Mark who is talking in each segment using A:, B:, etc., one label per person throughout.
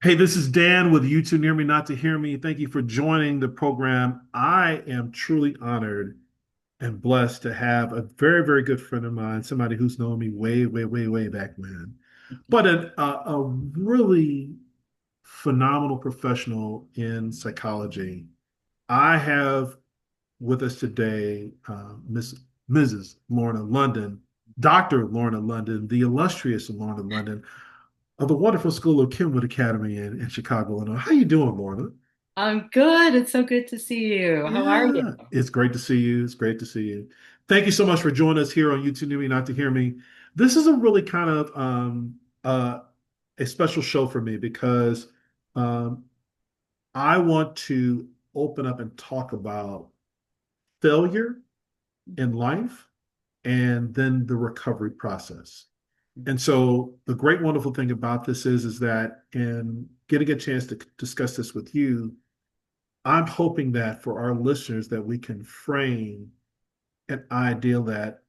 A: Hey, this is Dan with You Too Near Me Not to Hear Me. Thank you for joining the program. I am truly honored and blessed to have a very, very good friend of mine, somebody who's known me way, way, way, way back when, but a really phenomenal professional in psychology. I have with us today Mrs. Lorna London, Dr. Lorna London, the illustrious Lorna London of the wonderful school of Kenwood Academy in Chicago, Illinois. How you doing, Lorna?
B: I'm good. It's so good to see you. How are you?
A: Yeah, it's great to see you. It's great to see you. Thank you so much for joining us here on YouTube New Me Not to Hear Me. This is a really kind of a special show for me because um, I want to open up and talk about failure in life and then the recovery process. And so the great, wonderful thing about this is that in getting a chance to discuss this with you, I'm hoping that for our listeners that we can frame an idea that,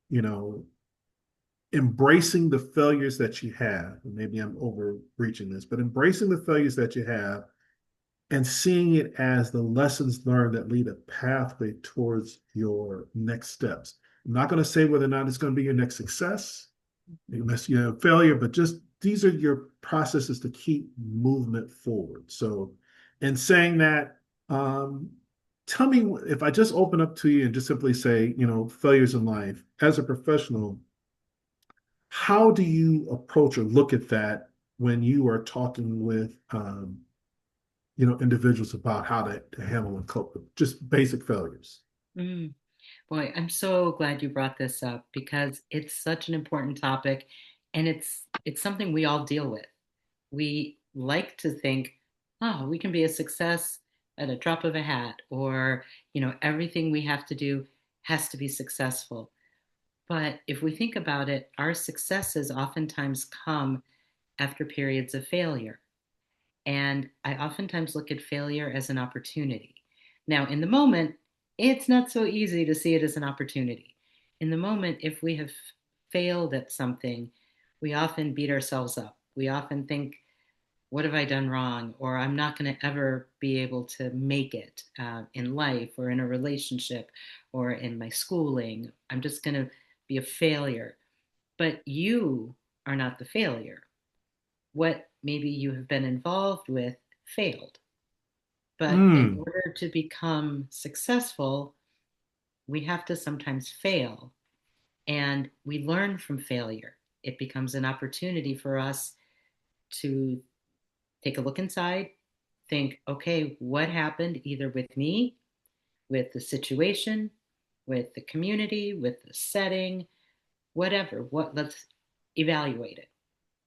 A: you know, embracing the failures that you have, and maybe I'm overreaching this, but embracing the failures that you have and seeing it as the lessons learned that lead a pathway towards your next steps. I'm not going to say whether or not it's going to be your next success, failure, but just these are your processes to keep movement forward. So, in saying that, um, tell me if I just open up to you and just simply say, failures in life as a professional, how do you approach or look at that when you are talking with, individuals about how to handle and cope with just basic failures?
B: Mm. Boy, I'm so glad you brought this up because it's such an important topic and it's something we all deal with. We like to think, oh, we can be a success at a drop of a hat, or, everything we have to do has to be successful. But if we think about it, our successes oftentimes come after periods of failure. And I oftentimes look at failure as an opportunity. Now, in the moment, it's not so easy to see it as an opportunity. In the moment, if we have failed at something, we often beat ourselves up. We often think, what have I done wrong? Or I'm not going to ever be able to make it in life or in a relationship or in my schooling. I'm just going to be a failure. But you are not the failure. What maybe you have been involved with failed. But in
A: Mm,
B: order to become successful, we have to sometimes fail and we learn from failure. It becomes an opportunity for us to take a look inside, think, okay, what happened either with me, with the situation, with the community, with the setting, whatever. Let's evaluate it.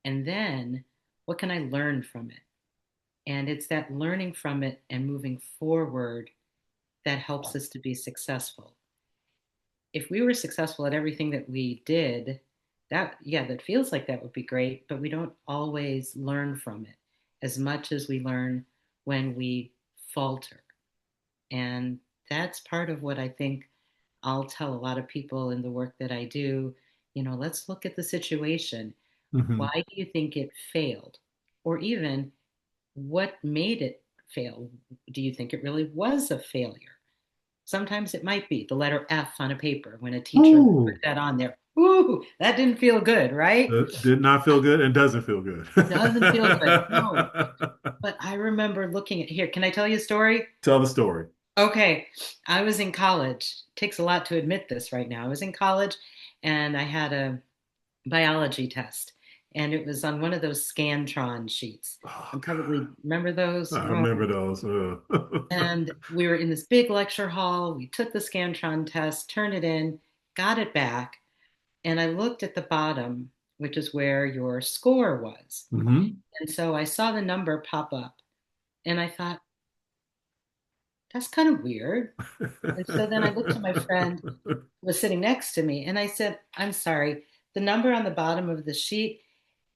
B: And then what can I learn from it? And it's that learning from it and moving forward that helps us to be successful. If we were successful at everything that we did, that feels like that would be great, but we don't always learn from it as much as we learn when we falter. And that's part of what I think I'll tell a lot of people in the work that I do. Let's look at the situation.
A: mhm.
B: Why do you think it failed? Or even, what made it fail? Do you think it really was a failure? Sometimes it might be the letter F on a paper when a teacher put
A: Ooh,
B: that on there. Ooh, that didn't feel good, right?
A: did not feel good and doesn't feel good.
B: Doesn't feel good. No. But I remember looking at here. Can I tell you a story?
A: Tell the story.
B: Okay. I was in college. Takes a lot to admit this right now. I was in college and I had a biology test, and it was on one of those Scantron sheets.
A: Oh
B: And
A: God,
B: probably remember those.
A: I
B: Oh.
A: remember those.
B: And we were in this big lecture hall. We took the Scantron test, turned it in, got it back, and I looked at the bottom, which is where your score was.
A: Mhm.
B: And so I saw the number pop up, and I thought, that's kind of weird. And so then I looked to my friend who was sitting next to me, and I said, I'm sorry, the number on the bottom of the sheet,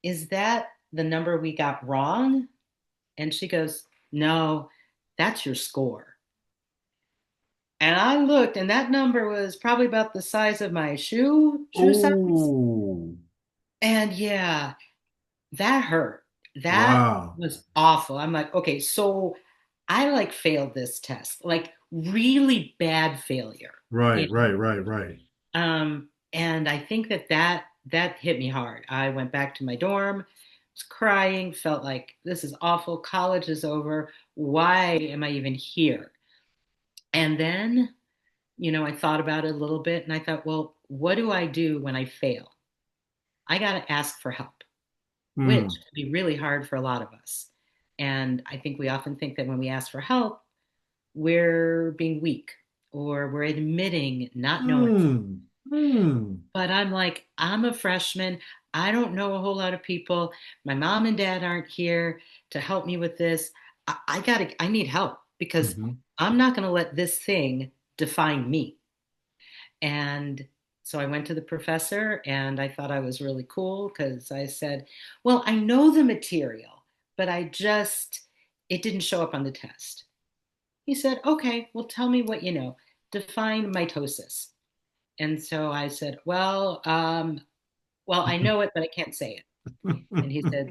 B: is that the number we got wrong? And she goes, no, that's your score. And I looked, and that number was probably about the size of my shoe size.
A: Oh,
B: And yeah, that hurt. That
A: Wow.
B: was awful. I'm like, okay, so I like failed this test, like really bad failure.
A: Right, right, right, right.
B: And I think that hit me hard. I went back to my dorm, was crying, felt like this is awful. College is over. Why am I even here? And then, I thought about it a little bit and I thought, well, what do I do when I fail? I got to ask for help, which
A: Mm,
B: can be really hard for a lot of us. And I think we often think that when we ask for help, we're being weak or we're admitting not knowing.
A: mm, mm,
B: But I'm like, I'm a freshman. I don't know a whole lot of people. My mom and dad aren't here to help me with this. I need help because
A: hmm
B: I'm not going to let this thing define me. And so I went to the professor and I thought I was really cool because I said, well, I know the material, but it didn't show up on the test. He said, okay, well, tell me what you know. Define mitosis. And so I said, well, I know it, but I can't say it. And he said,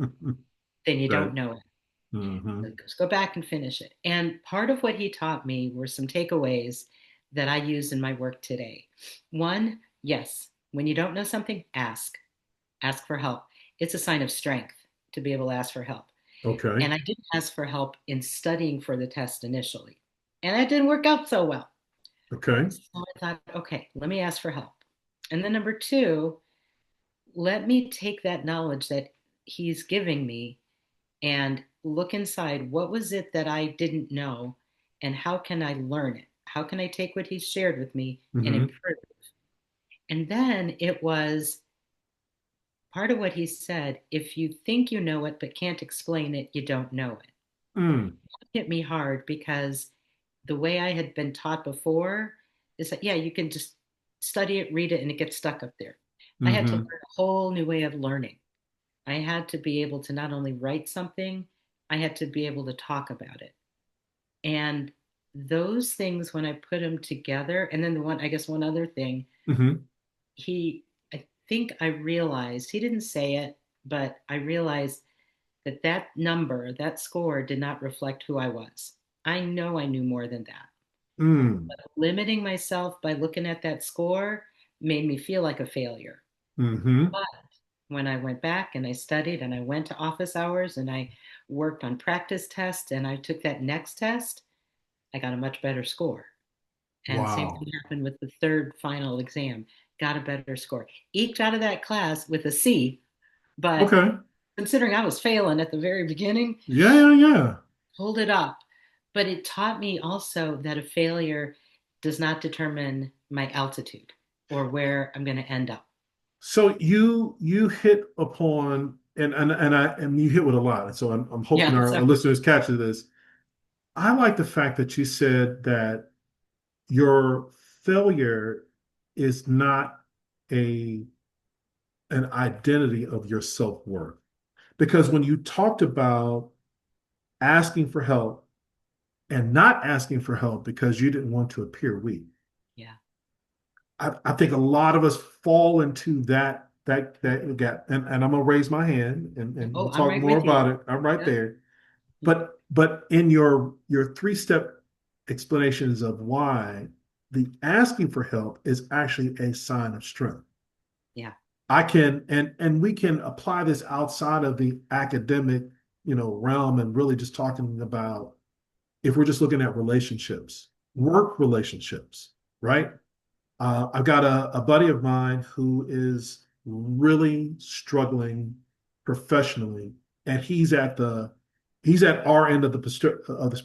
B: then you
A: Right.
B: don't know it.
A: hmm
B: Let's go back and finish it. And part of what he taught me were some takeaways that I use in my work today. One, yes, when you don't know something, ask. Ask for help. It's a sign of strength to be able to ask for help.
A: Okay.
B: And I didn't ask for help in studying for the test initially. And that didn't work out so well.
A: Okay.
B: So I thought, okay, let me ask for help. And then number two, let me take that knowledge that he's giving me and look inside. What was it that I didn't know? And how can I learn it? How can I take what he's shared with me and
A: hmm
B: improve? And then it was part of what he said, if you think you know it but can't explain it, you don't know it.
A: Mm,
B: It hit me hard because the way I had been taught before is that, yeah, you can just study it, read it, and it gets stuck up there. I had to learn
A: hmm
B: a whole new way of learning. I had to be able to not only write something, I had to be able to talk about it. And those things, when I put them together, and then I guess one other thing,
A: hmm
B: I think I realized, he didn't say it, but I realized that number, that score did not reflect who I was. I know I knew more than that.
A: mm,
B: Limiting myself by looking at that score made me feel like a failure.
A: hmm
B: But when I went back and I studied and I went to office hours and I worked on practice tests and I took that next test, I got a much better score. And same thing
A: Wow.
B: happened with the third final exam, got a better score. Eked out of that class with a C, but
A: Okay.
B: considering I was failing at the very beginning,
A: Yeah, yeah, yeah.
B: pulled it up. But it taught me also that a failure does not determine my altitude or where I'm going to end up.
A: So you hit upon and you hit with a lot. And so I'm hoping
B: Yeah.
A: our
B: So,
A: listeners catch this. I like the fact that you said that your failure is not a an identity of your self-worth. Because when you talked about asking for help and not asking for help because you didn't want to appear weak,
B: yeah.
A: I think a lot of us fall into that gap. And I'm gonna raise my hand and we'll
B: Oh, I'm
A: talk
B: right
A: more
B: with you.
A: about it. I'm right
B: Yeah.
A: there. But in your three-step explanations of why the asking for help is actually a sign of strength.
B: Yeah.
A: I can and we can apply this outside of the academic, realm and really just talking about if we're just looking at relationships, work relationships, right? I've got a buddy of mine who is really struggling professionally, and he's at our end of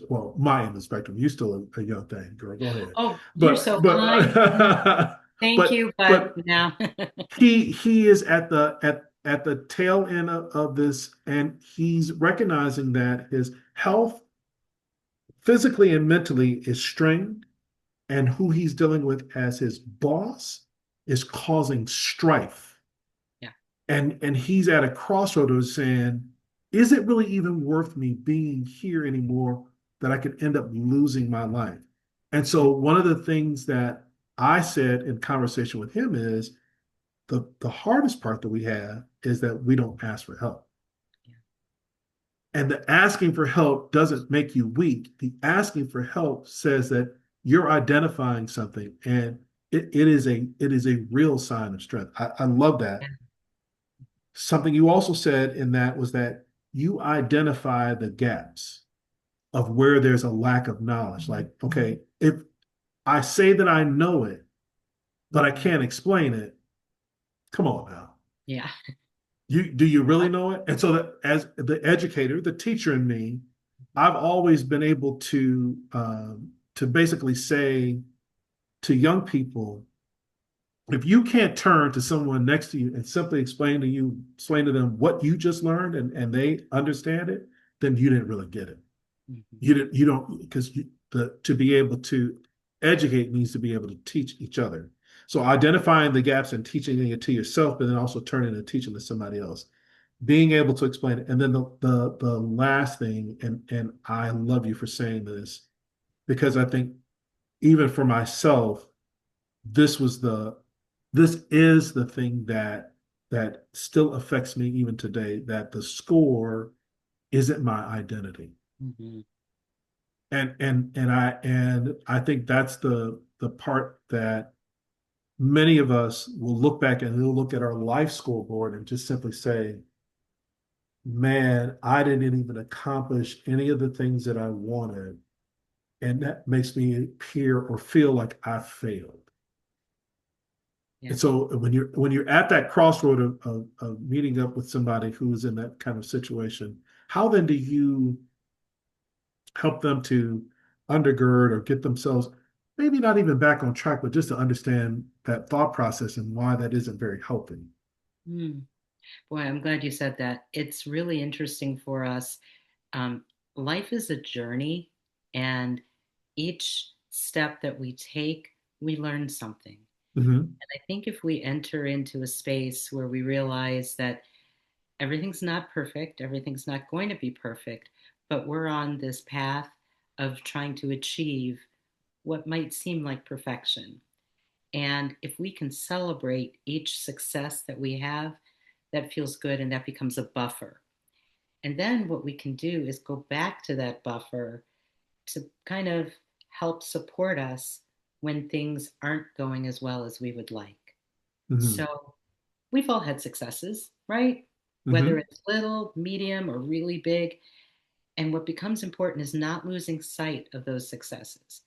A: well, my end of the spectrum. You're still a young thing, girl. Go ahead.
B: Oh, you're
A: But
B: so kind.
A: but
B: Thank
A: but
B: you. But
A: but
B: now,
A: he is at the tail end of this, and he's recognizing that his health, physically and mentally, is strained and who he's dealing with as his boss is causing strife.
B: yeah.
A: And he's at a crossroad of saying, is it really even worth me being here anymore that I could end up losing my life? And so one of the things that I said in conversation with him is the hardest part that we have is that we don't ask for help.
B: Yeah.
A: And the asking for help doesn't make you weak. The asking for help says that you're identifying something, and it is a real sign of strength. I love
B: Yeah.
A: that. Something you also said in that was that you identify the gaps of where there's a lack of knowledge. Like, okay, if I say that I know it, but I
B: Mhm.
A: can't explain it, come on now.
B: Yeah.
A: Do you really know it? And so that as the educator, the teacher in me, I've always been able to basically say to young people, if you can't turn to someone next to you and simply explain to them what you just learned and they understand it, then you didn't really get it.
B: Mhm.
A: You don't because to be able to educate means to be able to teach each other. So identifying the gaps and teaching it to yourself, but then also turning and teaching to somebody else, being able to explain it. And then the last thing, and I love you for saying this because I think even for myself, this was the this is the thing that still affects me even today, that the score isn't my identity.
B: Mhm.
A: And I think that's the part that many of us will look back and we'll look at our life scoreboard and just simply say, man, I didn't even accomplish any of the things that I wanted. And that makes me appear or feel like I failed.
B: Yeah.
A: And so when you're at that crossroad of meeting up with somebody who is in that kind of situation, how then do you help them to undergird or get themselves maybe not even back on track, but just to understand that thought process and why that isn't very healthy?
B: Mm. Boy, I'm glad you said that. It's really interesting for us. Um, Life is a journey, and each step that we take, we learn something.
A: Hmm.
B: I think if we enter into a space where we realize that everything's not perfect, everything's not going to be perfect, but we're on this path of trying to achieve what might seem like perfection. And if we can celebrate each success that we have, that feels good and that becomes a buffer. And then what we can do is go back to that buffer to kind of help support us when things aren't going as well as we would like.
A: Hmm.
B: So we've all had successes, right? Whether
A: Hmm.
B: it's little, medium, or really big. And what becomes important is not losing sight of those successes,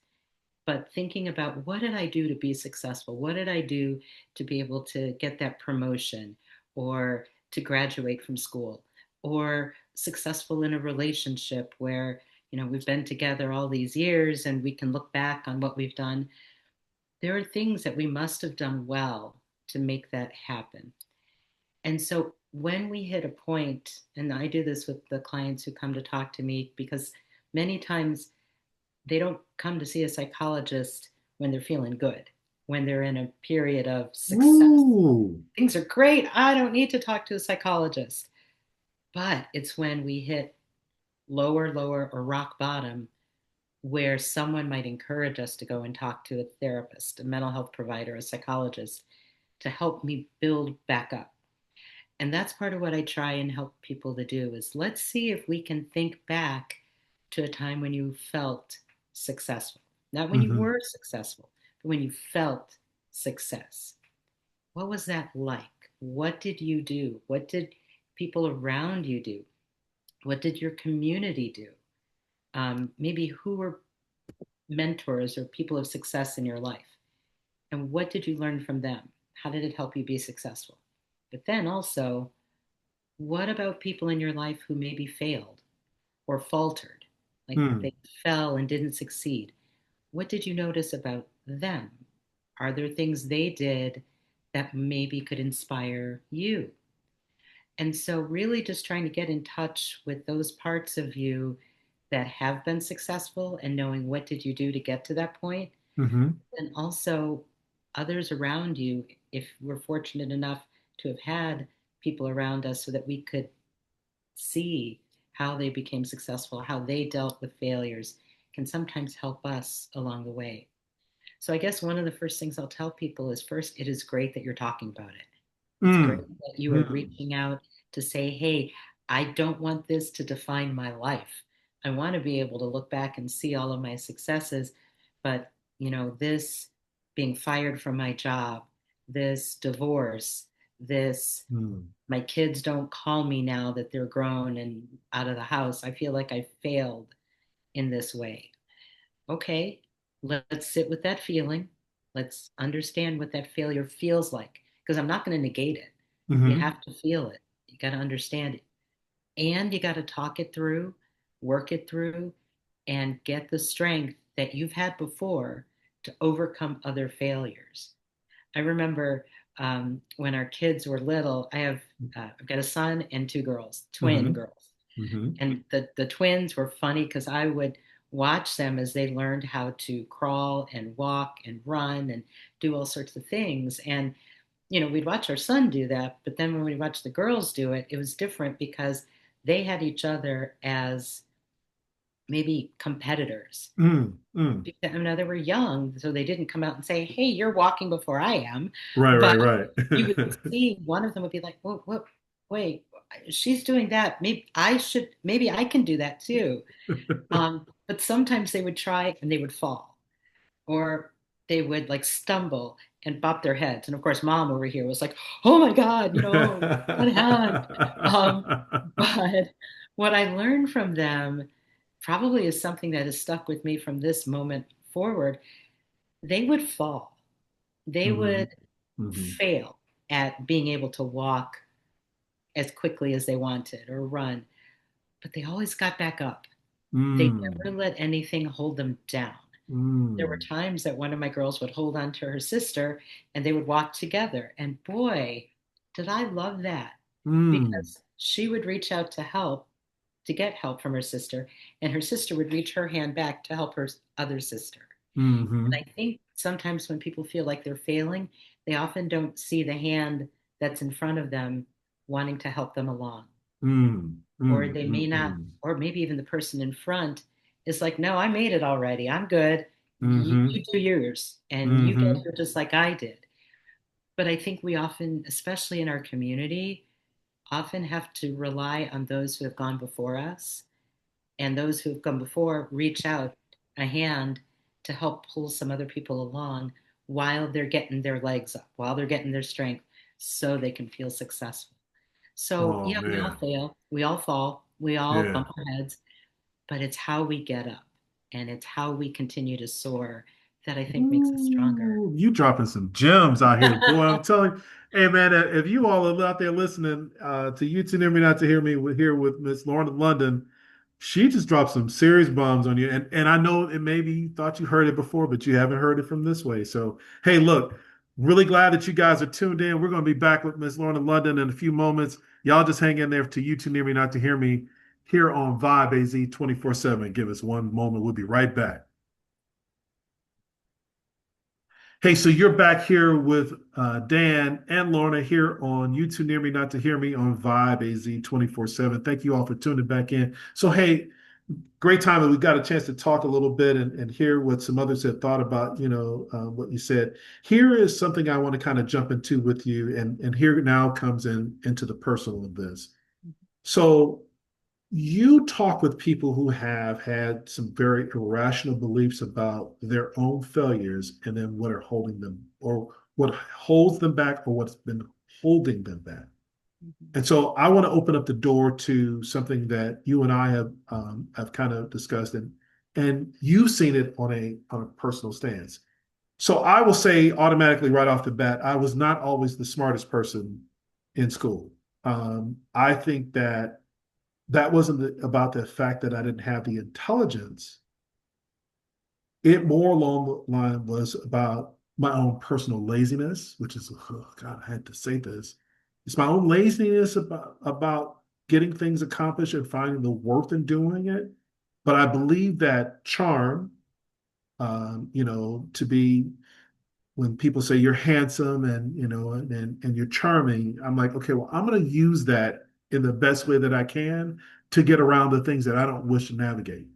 B: but thinking about what did I do to be successful? What did I do to be able to get that promotion or to graduate from school or successful in a relationship where, we've been together all these years and we can look back on what we've done. There are things that we must have done well to make that happen. And so when we hit a point, and I do this with the clients who come to talk to me because many times they don't come to see a psychologist when they're feeling good, when they're in a period of success.
A: Ooh.
B: Things are great. I don't need to talk to a psychologist. But it's when we hit lower, lower, or rock bottom where someone might encourage us to go and talk to a therapist, a mental health provider, a psychologist to help me build back up. And that's part of what I try and help people to do is let's see if we can think back to a time when you felt successful. Not when you
A: Hmm.
B: were successful, but when you felt success. What was that like? What did you do? What did people around you do? What did your community do? Maybe who were mentors or people of success in your life? And what did you learn from them? How did it help you be successful? But then also, what about people in your life who maybe failed or faltered? Like
A: Hmm.
B: they fell and didn't succeed. What did you notice about them? Are there things they did that maybe could inspire you? And so, really, just trying to get in touch with those parts of you that have been successful and knowing what did you do to get to that point.
A: Hmm.
B: And also, others around you, if we're fortunate enough to have had people around us so that we could see how they became successful, how they dealt with failures, can sometimes help us along the way. So I guess one of the first things I'll tell people is first, it is great that you're talking about it. It's great
A: Mm.
B: that you are
A: Mm.
B: reaching out to say, hey, I don't want this to define my life. I want to be able to look back and see all of my successes, but this being fired from my job, this divorce, this
A: Mm.
B: my kids don't call me now that they're grown and out of the house. I feel like I failed in this way. Okay, let's sit with that feeling. Let's understand what that failure feels like because I'm not going to negate it. You
A: Hmm.
B: have to feel it. You got to understand it. And you got to talk it through, work it through, and get the strength that you've had before to overcome other failures. I remember when our kids were little, I've got a son and two girls, twin
A: Hmm.
B: girls.
A: Hmm.
B: And the twins were funny because I would watch them as they learned how to crawl and walk and run and do all sorts of things. And, we'd watch our son do that. But then when we watched the girls do it, it was different because they had each other as maybe competitors.
A: Mm. Mm.
B: I mean, they were young, so they didn't come out and say, "Hey, you're walking before I am."
A: Right, right,
B: But
A: right.
B: you would see one of them would be like, "What? Wait, she's doing that. Maybe I can do that too." But sometimes they would try and they would fall, or they would like stumble and bop their heads. And of course, mom over here was like, "Oh my God, what happened?" But what I learned from them probably is something that has stuck with me from this moment forward. They would fall, they
A: Hmm.
B: would
A: Hmm.
B: fail at being able to walk as quickly as they wanted or run, but they always got back up. They
A: Mm.
B: never let anything hold them down. There were
A: Mm.
B: times that one of my girls would hold on to her sister and they would walk together. And boy, did I love that
A: Mm.
B: because she would reach out to help, to get help from her sister, and her sister would reach her hand back to help her other sister.
A: Hmm.
B: And I think sometimes when people feel like they're failing, they often don't see the hand that's in front of them wanting to help them along.
A: Mm.
B: Or
A: Mm.
B: they may
A: Mm.
B: not,
A: Mm.
B: or maybe even the person in front is like, no, I made it already. I'm good. You
A: Hmm.
B: do yours and you get
A: Hmm.
B: here just like I did. But I think we often, especially in our community, often have to rely on those who have gone before us, and those who have gone before reach out a hand to help pull some other people along while they're getting their legs up, while they're getting their strength so they can feel successful. So,
A: Oh
B: yeah, we all
A: man.
B: fail, we all fall, we all
A: Yeah.
B: bump our heads, but it's how we get up and it's how we continue to soar that I think makes us stronger.
A: Ooh, you dropping some gems out here, boy. I'm telling you. Hey, man, if you all are out there listening to You To Near Me Not To Hear Me here with Miss Lorna London, she just dropped some serious bombs on you. And I know it maybe you thought you heard it before, but you haven't heard it from this way. So, hey, look, really glad that you guys are tuned in. We're going to be back with Miss Lorna London in a few moments. Y'all just hang in there to You To Near Me Not To Hear Me here on Vibe AZ 24/7. Give us one moment. We'll be right back. Hey, so you're back here with Dan and Lorna here on YouTube Near Me Not to Hear Me on Vibe AZ 24/7. Thank you all for tuning back in. So, hey, great time that we got a chance to talk a little bit and hear what some others had thought about, what you said. Here is something I want to kind of jump into with you, and here now comes into the personal of this. So, you talk with people who have had some very irrational beliefs about their own failures and then what are holding them or what holds them back or what's been holding them back.
B: Mhm.
A: And so I want to open up the door to something that you and I have kind of discussed and you've seen it on a personal stance. So I will say automatically right off the bat, I was not always the smartest person in school. I think that wasn't about the fact that I didn't have the intelligence. It more along the line was about my own personal laziness, which is, oh God, I had to say this. It's my own laziness about getting things accomplished and finding the worth in doing it. But I believe that charm, to be when people say you're handsome and and you're charming, I'm like, okay, well, I'm going to use that in the best way that I can to get around the things that I don't wish to navigate.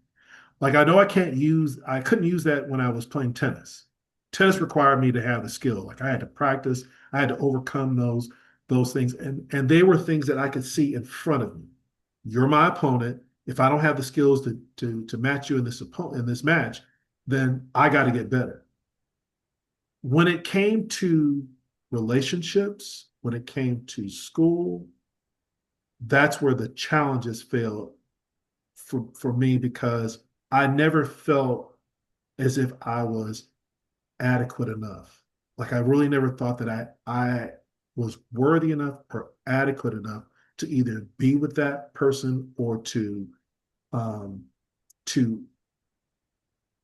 A: Like I know I couldn't use that when I was playing tennis. Tennis required me to have the skill. Like I had to practice, I had to overcome those things, and they were things that I could see in front of me. You're my opponent. If I don't have the skills to match you in this match, then I got to get better. When it came to relationships, when it came to school, that's where the challenges failed for me because I never felt as if I was adequate enough. Like I really never thought that I was worthy enough or adequate enough to either be with that person or um, to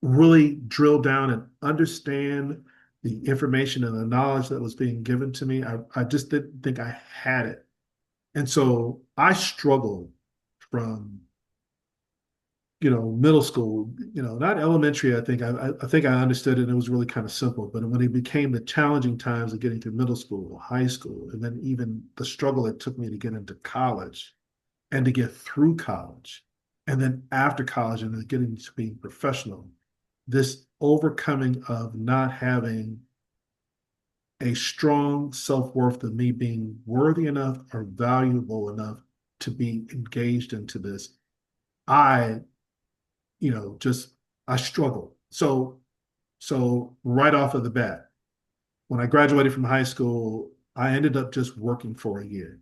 A: really drill down and understand the information and the knowledge that was being given to me. I just didn't think I had it. And so I struggled from, middle school, not elementary. I think I understood it and it was really kind of simple. But when it became the challenging times of getting to middle school, high school, and then even the struggle it took me to get into college and to get through college, and then after college and then getting to being professional, this overcoming of not having a strong self-worth of me being worthy enough or valuable enough to be engaged into this, I, just I struggled. So right off of the bat, when I graduated from high school, I ended up just working for a year.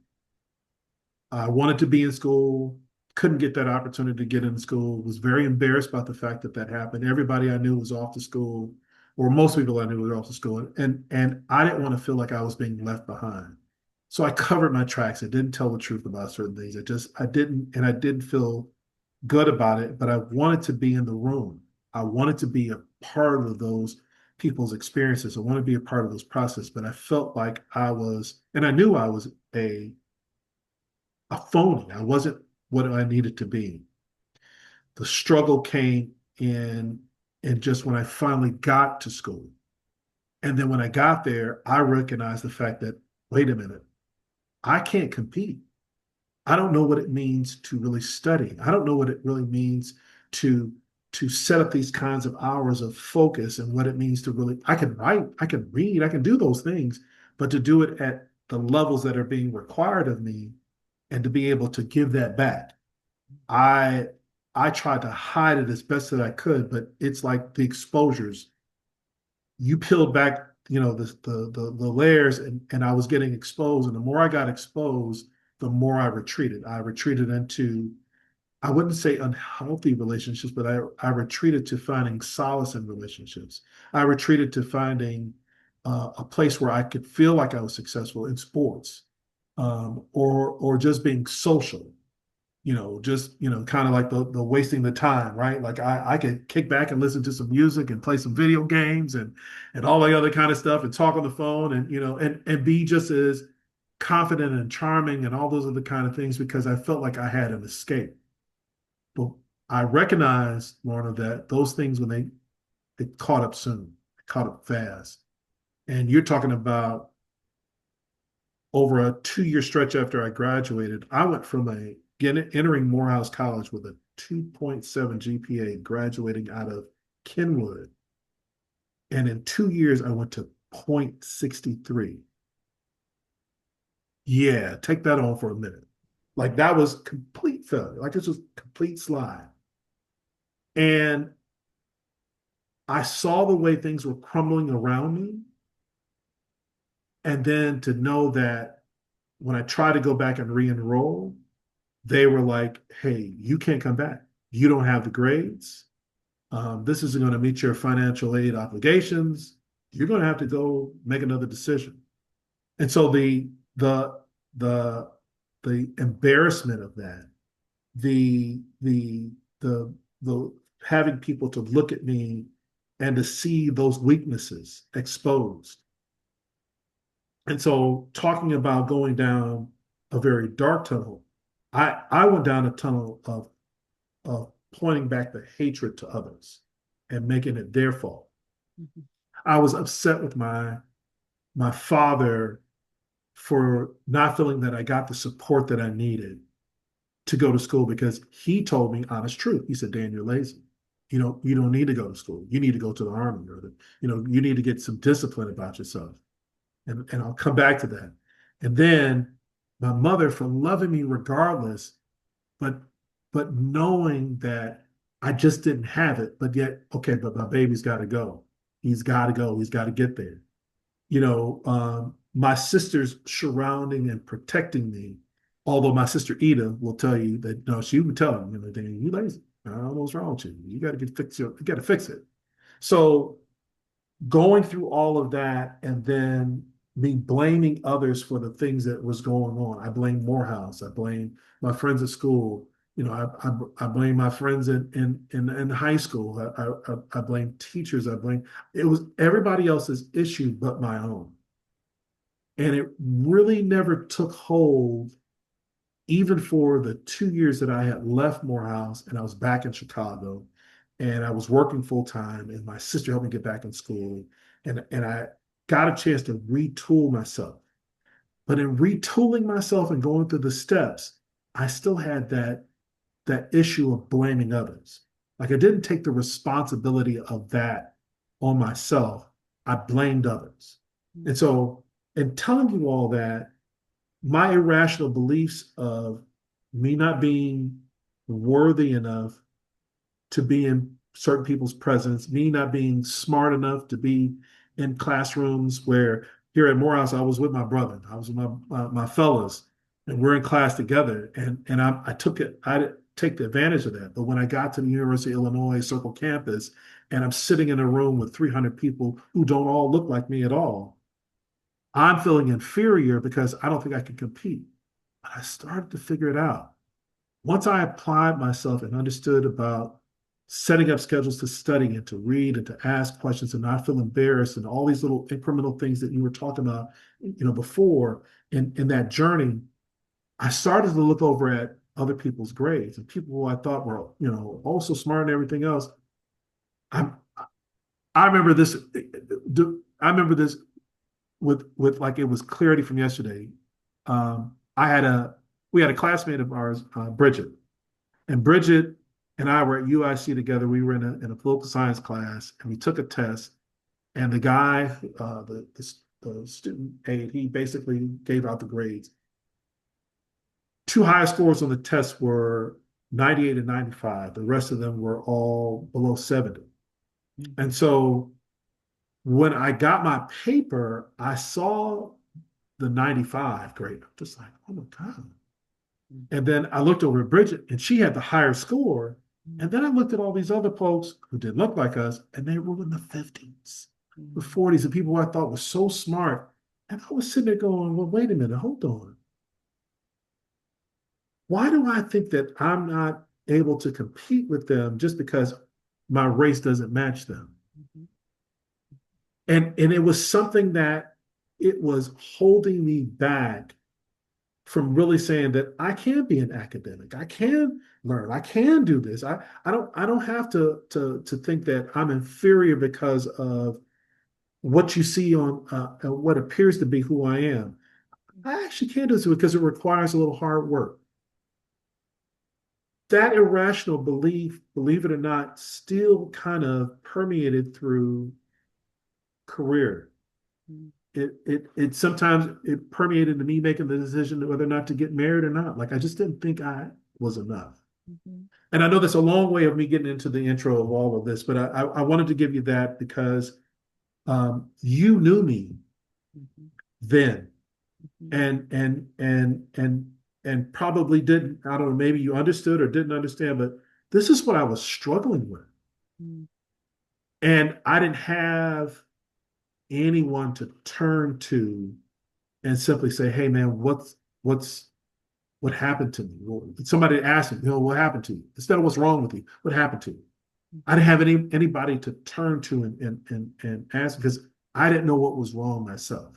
A: I wanted to be in school, couldn't get that opportunity to get into school, was very embarrassed about the fact that that happened. Everybody I knew was off to school, or most people I knew were off to school, and I didn't want to feel like I was being left behind. So I covered my tracks. I didn't tell the truth about certain things. I didn't feel good about it, but I wanted to be in the room. I wanted to be a part of those people's experiences. I wanted to be a part of those process, but I felt like I was, and I knew I was a phony. I wasn't what I needed to be. The struggle came in just when I finally got to school. And then when I got there, I recognized the fact that, wait a minute, I can't compete. I don't know what it means to really study. I don't know what it really means to to set up these kinds of hours of focus and what it means to really, I can write, I can read, I can do those things, but to do it at the levels that are being required of me and to be able to give that back. I I tried to hide it as best that I could, but it's like the exposures. You peeled back, the layers, and I was getting exposed. And the more I got exposed, the more I retreated. I retreated into, I wouldn't say unhealthy relationships, but I retreated to finding solace in relationships. I retreated to finding a place where I could feel like I was successful in sports, or just being social, just, kind of like the wasting the time, right? Like I could kick back and listen to some music and play some video games and all the other kind of stuff and talk on the phone and, and be just as confident and charming and all those other kind of things because I felt like I had an escape. But I recognized, Lorna, that those things, when they caught up soon, caught up fast. And you're talking about over a 2 year stretch after I graduated, I went from entering Morehouse College with a 2.7 GPA, graduating out of Kenwood. And in 2 years, I went to 0.63. Yeah, take that on for a minute. Like that was complete failure. Like this was complete slide. And I saw the way things were crumbling around me. And then to know that when I tried to go back and re-enroll, they were like, hey, you can't come back. You don't have the grades. This isn't going to meet your financial aid obligations. You're going to have to go make another decision. And so the the the embarrassment of that, the having people to look at me and to see those weaknesses exposed. And so talking about going down a very dark tunnel, I went down a tunnel of pointing back the hatred to others and making it their fault.
B: Mhm.
A: I was upset with my father for not feeling that I got the support that I needed to go to school because he told me honest truth. He said, Dan, you're lazy. You don't need to go to school. You need to go to the army or you need to get some discipline about yourself. And I'll come back to that. And then my mother, for loving me regardless, but knowing that I just didn't have it, but yet, okay, but my baby's got to go. He's got to go. He's got to get there. My sister's surrounding and protecting me. Although my sister Ida will tell you that no, she would tell him, Dan, you lazy. I don't know what's wrong with you. You got to you got to fix it. So going through all of that and then me blaming others for the things that was going on. I blame Morehouse. I blame my friends at school. I blame my friends in high school. I blame teachers. I blame it was everybody else's issue but my own. And it really never took hold, even for the 2 years that I had left Morehouse and I was back in Chicago and I was working full time and my sister helped me get back in school and I got a chance to retool myself. But in retooling myself and going through the steps, I still had that issue of blaming others. Like I didn't take the responsibility of that on myself. I blamed others. And so in telling you all that, my irrational beliefs of me not being worthy enough to be in certain people's presence, me not being smart enough to be in classrooms where here at Morehouse, I was with my brother, I was with my fellows, and we're in class together. And I took it, I didn't take the advantage of that. But when I got to the University of Illinois Circle campus and I'm sitting in a room with 300 people who don't all look like me at all, I'm feeling inferior because I don't think I can compete. But I started to figure it out. Once I applied myself and understood about setting up schedules to study and to read and to ask questions and not feel embarrassed and all these little incremental things that you were talking about, before in that journey, I started to look over at other people's grades and people who I thought were, also smart and everything else. I I remember this. I remember this with like it was clarity from yesterday. I had a we had a classmate of ours, Bridget, and Bridget and I were at UIC together. We were in a political science class, and we took a test. And the guy, the student aide, he basically gave out the grades. Two highest scores on the test were 98 and 95. The rest of them were all below 70. And so when I got my paper, I saw the 95 grade. I'm just like, oh my God. And then I looked over at Bridget and she had the higher score. And then I looked at all these other folks who didn't look like us and they were in the 50s, the 40s, and people who I thought were so smart. And I was sitting there going, well, wait a minute, hold on. Why do I think that I'm not able to compete with them just because my race doesn't match them? And it was something that it was holding me back from really saying that I can be an academic. I can learn. I can do this. I don't have to think that I'm inferior because of what you see on what appears to be who I am. I actually can do this because it requires a little hard work. That irrational belief, believe it or not, still kind of permeated through career. It sometimes it permeated into me making the decision whether or not to get married or not. Like I just didn't think I was enough. And I know that's a long way of me getting into the intro of all of this, but I wanted to give you that because you knew me then and probably didn't, I don't know, maybe you understood or didn't understand, but this is what I was struggling with. And I didn't have anyone to turn to and simply say, hey man, what happened to me? Well, somebody asked me, what happened to you? Instead of what's wrong with you, what happened to you? I didn't have anybody to turn to and ask because I didn't know what was wrong myself.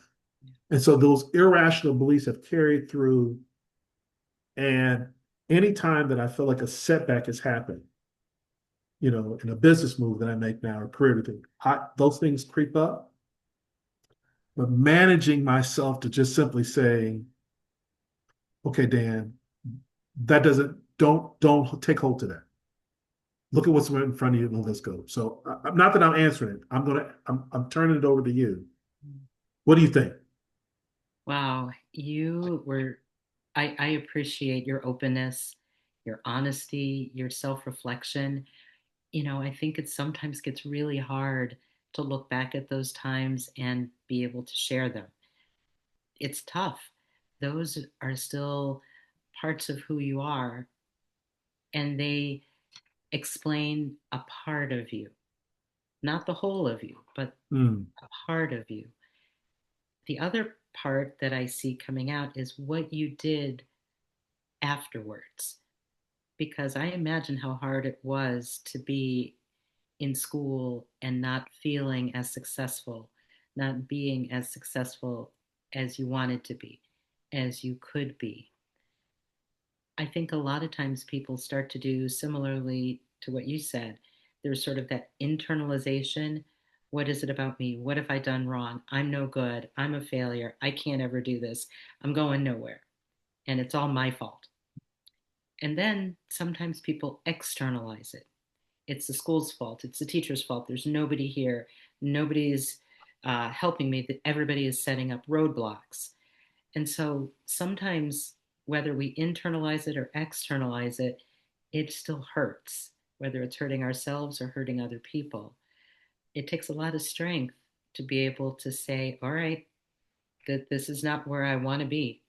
A: And so those irrational beliefs have carried through. And anytime that I feel like a setback has happened, in a business move that I make now or career thing, those things creep up. But managing myself to just simply say, okay, Dan, that doesn't, don't take hold to that. Look at what's right in front of you and let's go. So not that I'm answering it. I'm turning it over to you. What do you think?
B: Wow, I appreciate your openness your honesty, your self-reflection. I think it sometimes gets really hard to look back at those times and be able to share them. It's tough. Those are still parts of who you are, and they explain a part of you, not the whole of you, but
A: Mm,
B: a part of you. The other part that I see coming out is what you did afterwards, because I imagine how hard it was to be in school and not feeling as successful, not being as successful as you wanted to be, as you could be. I think a lot of times people start to do similarly to what you said. There's sort of that internalization. What is it about me? What have I done wrong? I'm no good. I'm a failure. I can't ever do this. I'm going nowhere. And it's all my fault. And then sometimes people externalize it. It's the school's fault. It's the teacher's fault. There's nobody here. Nobody's helping me. That everybody is setting up roadblocks. And so sometimes, whether we internalize it or externalize it, it still hurts, whether it's hurting ourselves or hurting other people. It takes a lot of strength to be able to say, all right, that this is not where I want to be.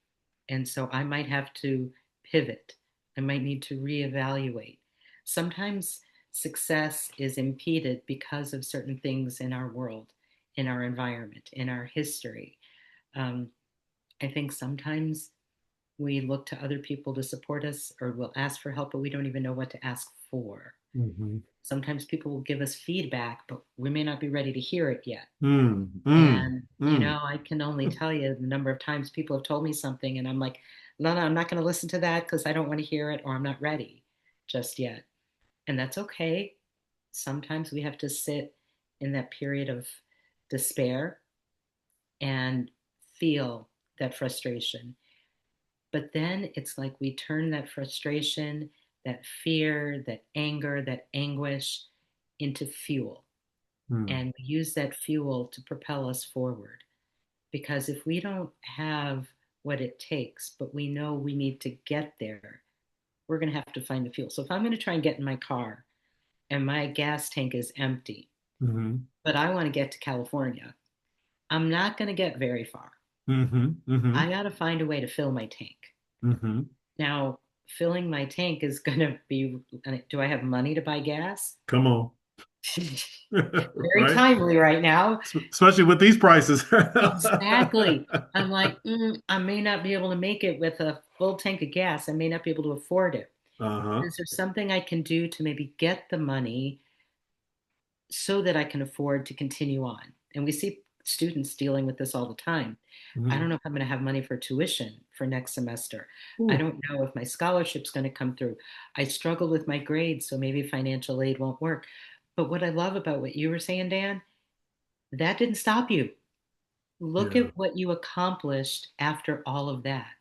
B: And so I might have to pivot. I might need to reevaluate. Sometimes success is impeded because of certain things in our world, in our environment, in our history. Um, I think sometimes we look to other people to support us or we'll ask for help, but we don't even know what to ask for.
A: mhm,
B: Sometimes people will give us feedback, but we may not be ready to hear it yet.
A: mm, mm,
B: And,
A: mm,
B: I can only tell you the number of times people have told me something and I'm like, no, no, I'm not going to listen to that because I don't want to hear it or I'm not ready just yet. And that's okay. Sometimes we have to sit in that period of despair and feel that frustration. But then it's like we turn that frustration, that fear, that anger, that anguish into fuel.
A: mm,
B: And we use that fuel to propel us forward. Because if we don't have what it takes, but we know we need to get there, we're going to have to find the fuel. So if I'm going to try and get in my car and my gas tank is empty,
A: mhm,
B: but I want to get to California, I'm not going to get very far.
A: mhm,
B: I
A: mhm,
B: got to find a way to fill my tank.
A: mhm.
B: Now, filling my tank is going to be, do I have money to buy gas?
A: Come on.
B: Very
A: Right?
B: timely right now.
A: Especially with these prices.
B: Exactly. I'm like, I may not be able to make it with a full tank of gas. I may not be able to afford it.
A: Uh-huh.
B: Is there something I can do to maybe get the money so that I can afford to continue on? And we see students dealing with this all the time. I don't
A: Mhm.
B: know if I'm going to have money for tuition for next semester. I
A: Ooh,
B: don't know if my scholarship's going to come through. I struggle with my grades, so maybe financial aid won't work. But what I love about what you were saying, Dan, that didn't stop you. Look
A: yeah.
B: at what you accomplished after all of that.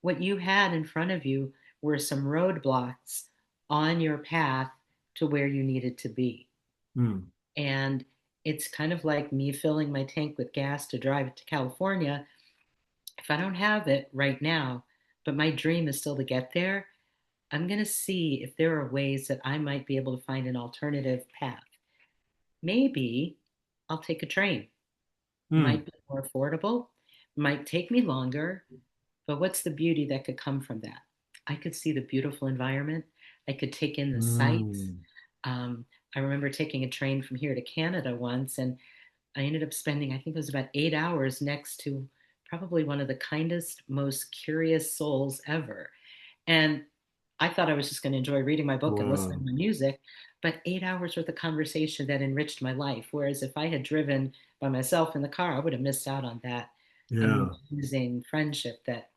B: What you had in front of you were some roadblocks on your path to where you needed to be.
A: Mm,
B: And it's kind of like me filling my tank with gas to drive to California. If I don't have it right now, but my dream is still to get there, I'm going to see if there are ways that I might be able to find an alternative path. Maybe I'll take a train.
A: mm,
B: Might be more affordable, might take me longer, but what's the beauty that could come from that? I could see the beautiful environment. I could take in the sights.
A: mm.
B: Um, I remember taking a train from here to Canada once, and I ended up spending, I think it was about 8 hours next to probably one of the kindest, most curious souls ever. And I thought I was just going to enjoy reading my book and listening to
A: Wow.
B: my music, but 8 hours worth of conversation that enriched my life. Whereas if I had driven by myself in the car, I would have missed out on that
A: Yeah.
B: amazing friendship that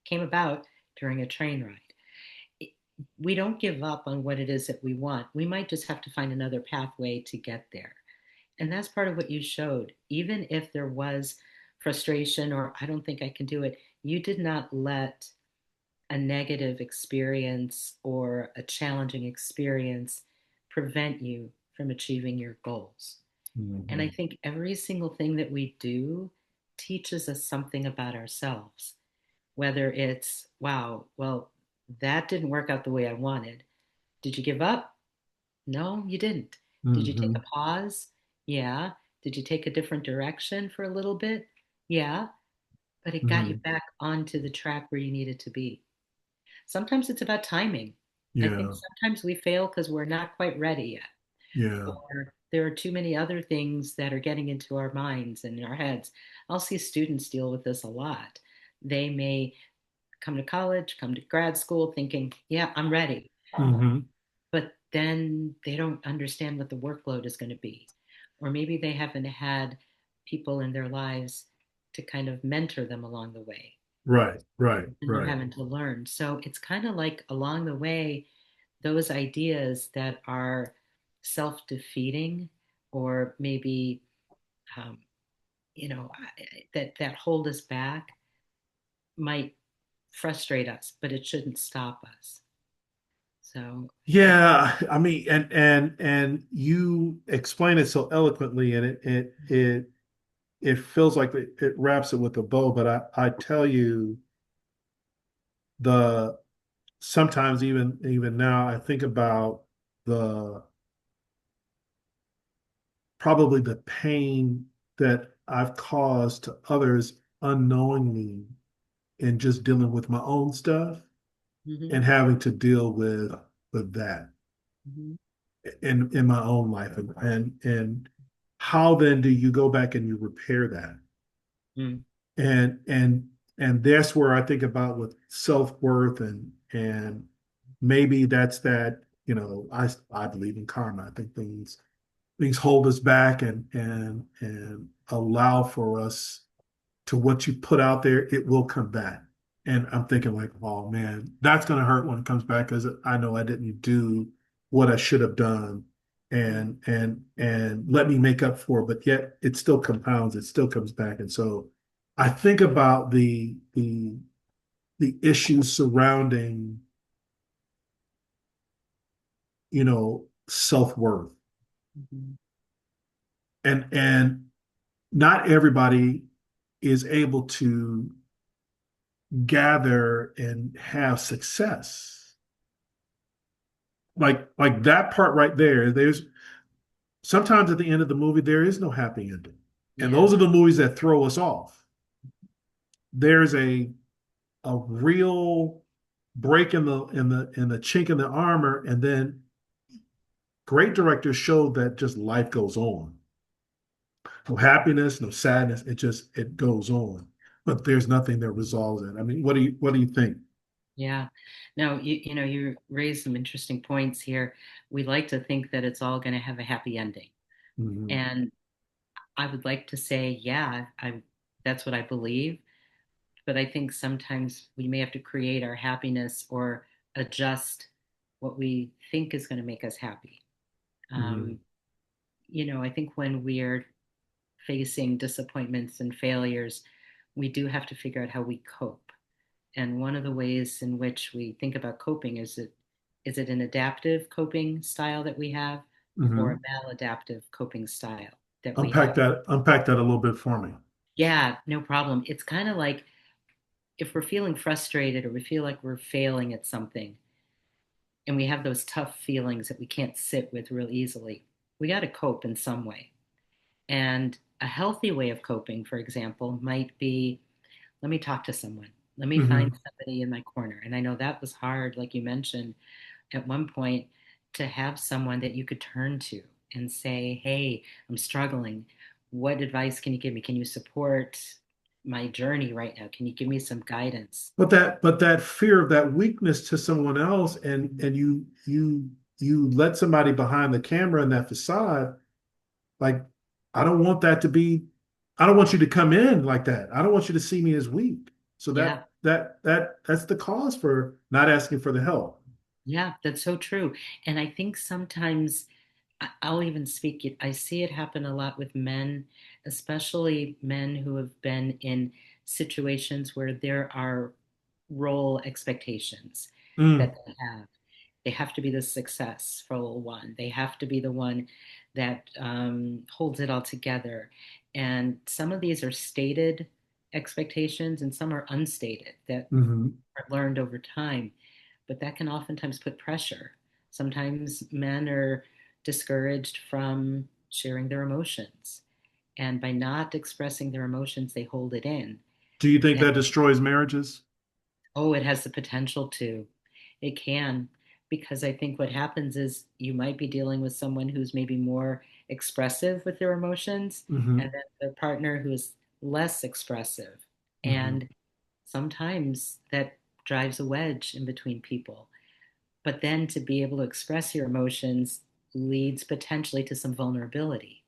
B: came about during a train ride. It- we don't give up on what it is that we want. We might just have to find another pathway to get there. And that's part of what you showed. Even if there was frustration or I don't think I can do it, you did not let a negative experience or a challenging experience prevent you from achieving your goals. And I
A: Mhm.
B: think every single thing that we do teaches us something about ourselves, whether it's, wow, well, That didn't work out the way I wanted. Did you give up? No, you didn't. Did you take a
A: Hmm.
B: pause? Yeah. Did you take a different direction for a little bit? Yeah. But it got you
A: Hmm.
B: back onto the track where you needed to be. Sometimes it's about timing. I think
A: Yeah.
B: sometimes we fail because we're not quite ready yet,
A: Yeah.
B: or there are too many other things that are getting into our minds and our heads. I'll see students deal with this a lot. They may come to college, come to grad school thinking, yeah, I'm ready.
A: Hmm.
B: But then they don't understand what the workload is going to be. Or maybe they haven't had people in their lives to kind of mentor them along the way.
A: Right. Right.
B: And they're
A: Right.
B: having to learn. So it's kind of like along the way, those ideas that are self defeating or maybe, um, that hold us back might frustrate us, but it shouldn't stop us. So I think,
A: Yeah, I mean, and you explain it so eloquently, and it feels like it wraps it with a bow. But I tell you, the sometimes even now I think about the probably the pain that I've caused to others unknowingly in just dealing with my own stuff
B: mhm,
A: and having to deal with that
B: mhm,
A: in my own life, and how then do you go back and you repair that?
B: mm,
A: And that's where I think about with self-worth, and maybe that's that, I believe in karma. I think things hold us back and allow for us to what you put out there, it will come back. And I'm thinking like, oh man, that's gonna hurt when it comes back because I know I didn't do what I should have done,
B: mm,
A: and let me make up for it. But yet it still compounds, it still comes back. And so I think about the issues surrounding, self-worth.
B: mhm.
A: And not everybody is able to gather and have success. Like that part right there, there's sometimes at the end of the movie there is no happy ending. And
B: Yeah,
A: those are the movies that throw us off. There's a real break in the chink in the armor, and then great directors show that just life goes on. No happiness, no sadness, it goes on. But there's nothing that resolves it. I mean, what do you think?
B: yeah. No, you raised some interesting points here. We like to think that it's all going to have a happy ending.
A: Mhm.
B: And I would like to say, yeah, that's what I believe. But I think sometimes we may have to create our happiness or adjust what we think is going to make us happy. Um,
A: Mhm.
B: I think when we're facing disappointments and failures, we do have to figure out how we cope. And one of the ways in which we think about coping is it an adaptive coping style that we have or a
A: Mhm.
B: maladaptive coping style that we
A: Unpack
B: have?
A: that a little bit for me.
B: Yeah, no problem. It's kind of like if we're feeling frustrated or we feel like we're failing at something and we have those tough feelings that we can't sit with real easily, we got to cope in some way. And a healthy way of coping, for example, might be let me talk to someone. Let me find
A: Hmm.
B: somebody in my corner. And I know that was hard, like you mentioned at one point, to have someone that you could turn to and say, hey, I'm struggling. What advice can you give me? Can you support my journey right now? Can you give me some guidance?
A: But that fear of that weakness to someone else, and you let somebody behind the camera in that facade, like I don't want that to be, I don't want you to come in like that. I don't want you to see me as weak. So
B: Yeah,
A: that's the cause for not asking for the help.
B: yeah, that's so true. And I think sometimes I'll even speak it. I see it happen a lot with men, especially men who have been in situations where there are role expectations that
A: Mm,
B: they have. They have to be the successful one. They have to be the one that holds it all together. And some of these are stated expectations, and some are unstated that
A: hmm.
B: are learned over time. but that can oftentimes put pressure. Sometimes men are discouraged from sharing their emotions. And by not expressing their emotions, they hold it in.
A: Do you think
B: And
A: that destroys marriages?
B: oh, it has the potential to. It can, because I think what happens is you might be dealing with someone who's maybe more expressive with their emotions, and
A: Hmm.
B: then their partner who's less expressive.
A: Hmm.
B: And sometimes that drives a wedge in between people. But then to be able to express your emotions leads potentially to some vulnerability.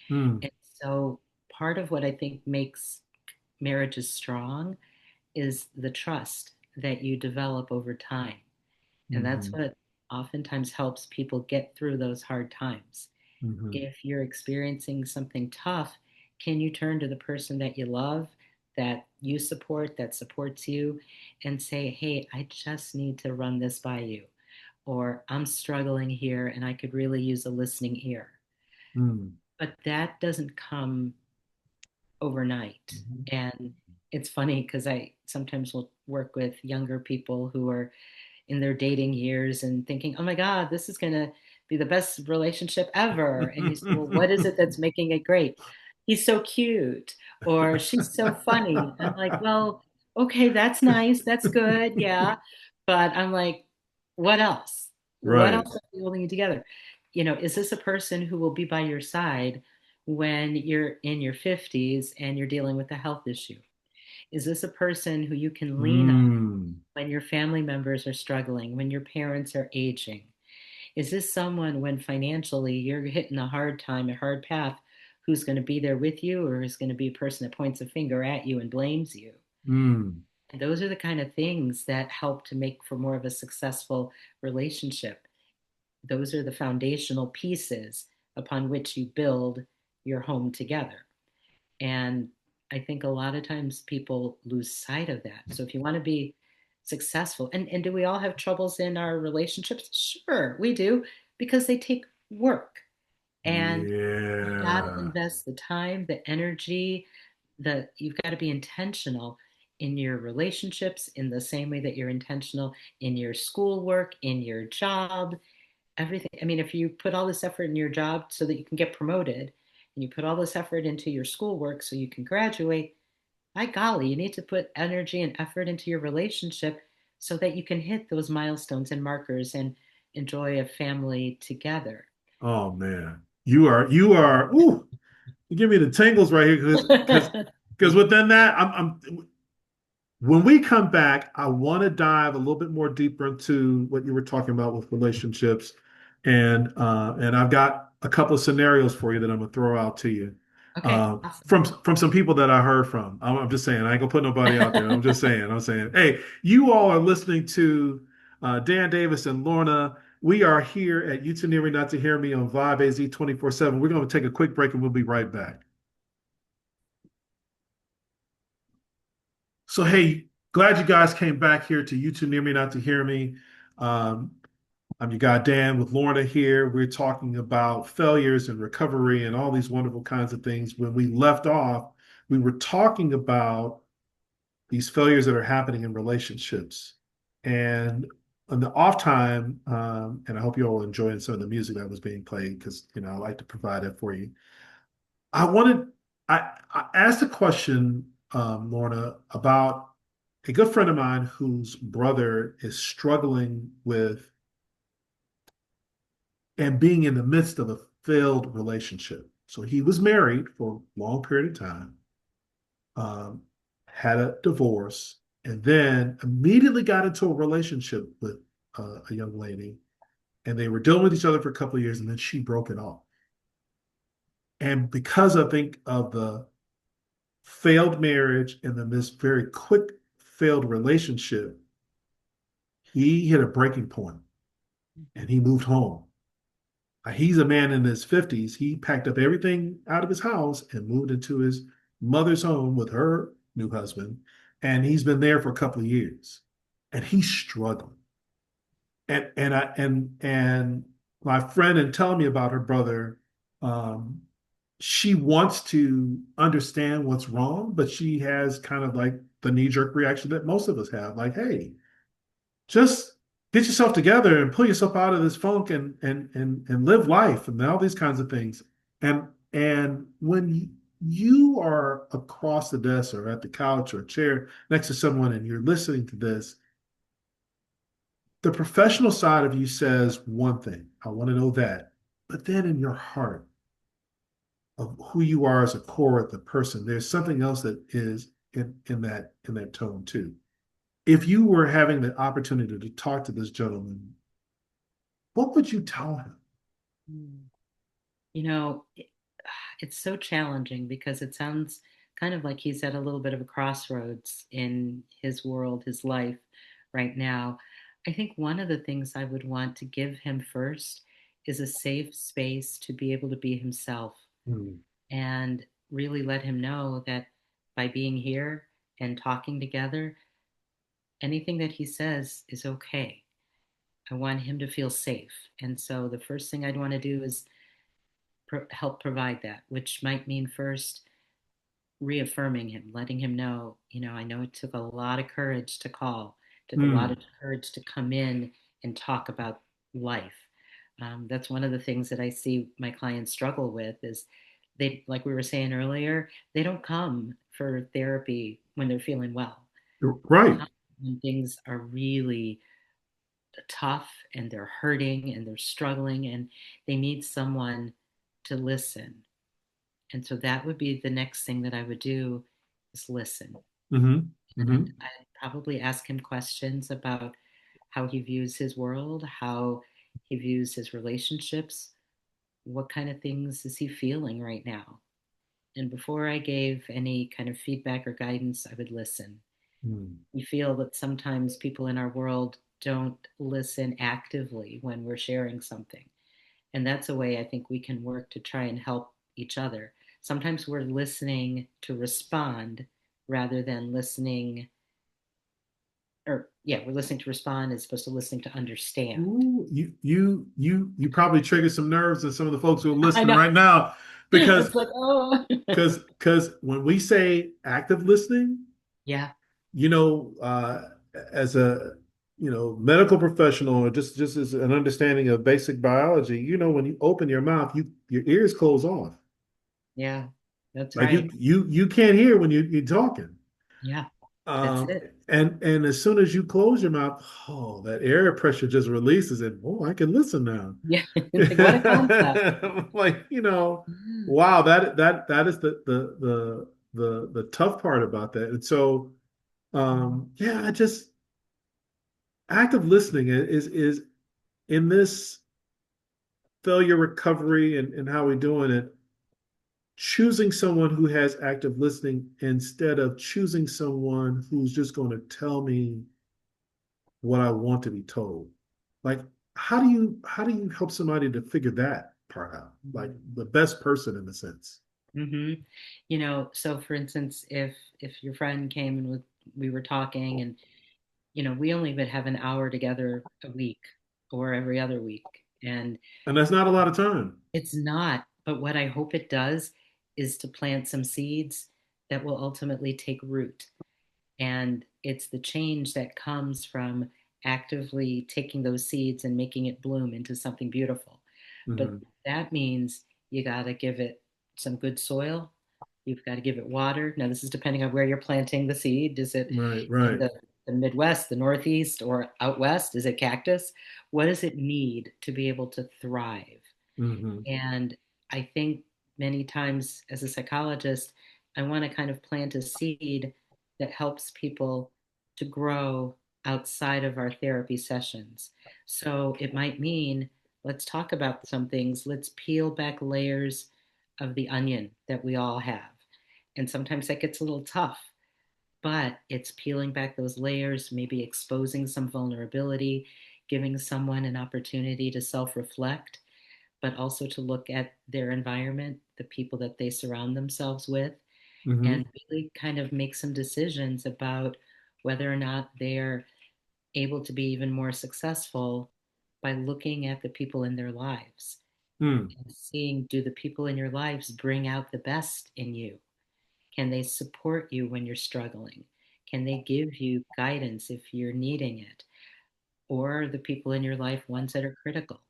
A: Hmm.
B: And so part of what I think makes marriages strong is the trust that you develop over time. And that's
A: Hmm.
B: what oftentimes helps people get through those hard times.
A: Hmm.
B: If you're experiencing something tough, can you turn to the person that you love, that you support, that supports you, and say, hey, I just need to run this by you? Or I'm struggling here and I could really use a listening ear.
A: Hmm.
B: But that doesn't come overnight.
A: Hmm.
B: And it's funny because I sometimes will work with younger people who are in their dating years and thinking, oh my God, this is going to be the best relationship ever. And you say, well, what is it that's making it great? He's so cute, or she's so funny. I'm like, well, okay, that's nice. That's good. Yeah. But I'm like, what else? What
A: Right.
B: else are you holding you together? Is this a person who will be by your side when you're in your 50s and you're dealing with a health issue? Is this a person who you can lean on
A: Mm.
B: when your family members are struggling, when your parents are aging? Is this someone when financially you're hitting a hard time, a hard path, who's going to be there with you, or is going to be a person that points a finger at you and blames you?
A: Mm.
B: And those are the kind of things that help to make for more of a successful relationship. Those are the foundational pieces upon which you build your home together. And I think a lot of times people lose sight of that. So if you want to be successful, and do we all have troubles in our relationships? Sure, we do, because they take work. And you've got to
A: Yeah.
B: invest the time, the energy, you've got to be intentional in your relationships in the same way that you're intentional in your schoolwork, in your job, everything. I mean, if you put all this effort in your job so that you can get promoted, and you put all this effort into your schoolwork so you can graduate, by golly, you need to put energy and effort into your relationship so that you can hit those milestones and markers and enjoy a family together.
A: Oh man. You are ooh, you give me the tingles right here because within that, I'm when we come back, I want to dive a little bit more deeper into what you were talking about with relationships, and I've got a couple of scenarios for you that I'm gonna throw out to you
B: Okay,
A: from some people that I heard from. I'm just saying I ain't gonna put nobody out there. I'm saying, hey, you all are listening to Dan Davis and Lorna. We are here at YouTube Near Me Not to Hear Me on Vibe AZ 24/7. We're gonna take a quick break and we'll be right back. So, hey, glad you guys came back here to YouTube Near Me Not to Hear Me. Um, I'm your guy Dan with Lorna here. We're talking about failures and recovery and all these wonderful kinds of things. When we left off, we were talking about these failures that are happening in relationships. And on the off time, and I hope you all enjoying some of the music that was being played because I like to provide that for you. I wanted I asked a question, Lorna, about a good friend of mine whose brother is struggling with and being in the midst of a failed relationship. So he was married for a long period of time, um, had a divorce, and then immediately got into a relationship with a young lady, and they were dealing with each other for a couple of years, and then she broke it off. And because I think of the failed marriage and then this very quick failed relationship, he hit a breaking point and he moved home. He's a man in his 50s. He packed up everything out of his house and moved into his mother's home with her new husband. And he's been there for a couple of years. And he's struggling. And my friend in telling me about her brother, um, she wants to understand what's wrong, but she has kind of like the knee-jerk reaction that most of us have, like, hey, just get yourself together and pull yourself out of this funk and live life and all these kinds of things. And when you are across the desk or at the couch or a chair next to someone and you're listening to this, the professional side of you says one thing, I want to know that. But then in your heart of who you are as a core of the person, there's something else that is in that tone too. If you were having the opportunity to talk to this gentleman, what would you tell him?
B: Mm. You know, it's so challenging because it sounds kind of like he's at a little bit of a crossroads in his world, his life right now. I think one of the things I would want to give him first is a safe space to be able to be himself
A: Mm,
B: and really let him know that by being here and talking together, anything that he says is okay. I want him to feel safe. And so the first thing I'd want to do is help provide that, which might mean first reaffirming him, letting him know, I know it took a lot of courage to call, took a lot
A: mm,
B: of courage to come in and talk about life. That's one of the things that I see my clients struggle with is they, like we were saying earlier, they don't come for therapy when they're feeling well. They
A: right.
B: come when things are really tough and they're hurting and they're struggling and they need someone to listen. And so that would be the next thing that I would do is listen.
A: Hmm.
B: And
A: Hmm.
B: I'd probably ask him questions about how he views his world, how he views his relationships, what kind of things is he feeling right now. And before I gave any kind of feedback or guidance, I would listen.
A: Mm,
B: We feel that sometimes people in our world don't listen actively when we're sharing something. And that's a way I think we can work to try and help each other. Sometimes we're listening to respond rather than listening, or yeah, we're listening to respond as opposed to listening to understand.
A: ooh, you probably triggered some nerves in some of the folks who are
B: I
A: listening
B: know.
A: right now because
B: It's like, oh,
A: because when we say active listening,
B: yeah,
A: you know, as a medical professional or just as an understanding of basic biology, when you open your mouth, your ears close off.
B: yeah, that's
A: Like
B: right.
A: you can't hear when you're talking.
B: Yeah, that's
A: Um,
B: it.
A: and as soon as you close your mouth, oh, that air pressure just releases and oh, I can listen now.
B: Yeah, it's like, what a concept.
A: Like,
B: Yeah.
A: wow, that is the tough part about that. And so yeah, I just active listening is in this failure recovery and how we're doing it, choosing someone who has active listening instead of choosing someone who's just going to tell me what I want to be told. Like, how do you help somebody to figure that part out? Like the best person in a sense.
B: Mm-hmm. So for instance, if your friend came and we were talking and we only would have an hour together a week or every other week. And
A: And that's not a lot of time.
B: it's not, but what I hope it does is to plant some seeds that will ultimately take root. And it's the change that comes from actively taking those seeds and making it bloom into something beautiful. But
A: Hmm.
B: that means you got to give it some good soil. You've got to give it water. Now, this is depending on where you're planting the seed. Is it
A: Right,
B: in
A: right.
B: the Midwest, the Northeast, or out West? Is it cactus? What does it need to be able to thrive?
A: Hmm.
B: And I think many times as a psychologist, I want to kind of plant a seed that helps people to grow outside of our therapy sessions. So it might mean let's talk about some things, let's peel back layers of the onion that we all have. And sometimes that gets a little tough, but it's peeling back those layers, maybe exposing some vulnerability, giving someone an opportunity to self reflect but also to look at their environment, the people that they surround themselves with, and
A: Hmm.
B: really kind of make some decisions about whether or not they're able to be even more successful by looking at the people in their lives
A: Mm.
B: and seeing, do the people in your lives bring out the best in you? Can they support you when you're struggling? Can they give you guidance if you're needing it? or the people in your life, ones that are critical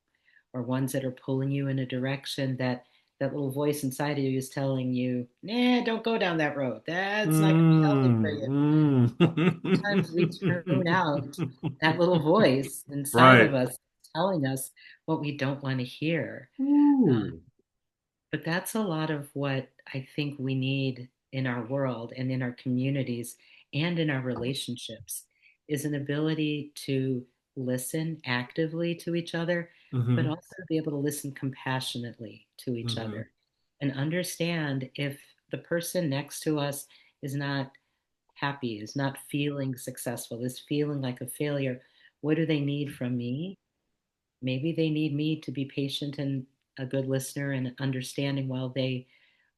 B: or ones that are pulling you in a direction that that little voice inside of you is telling you, nah, don't go down that road. That's not going to be healthy for you. Sometimes we tune out that little voice inside of
A: Right.
B: us telling us what we don't want to hear.
A: Ooh.
B: But that's a lot of what I think we need in our world and in our communities and in our relationships is an ability to listen actively to each other, but
A: Hmm.
B: also be able to listen compassionately to each
A: Hmm.
B: other and understand if the person next to us is not happy, is not feeling successful, is feeling like a failure. What do they need from me? Maybe they need me to be patient and a good listener and understanding while they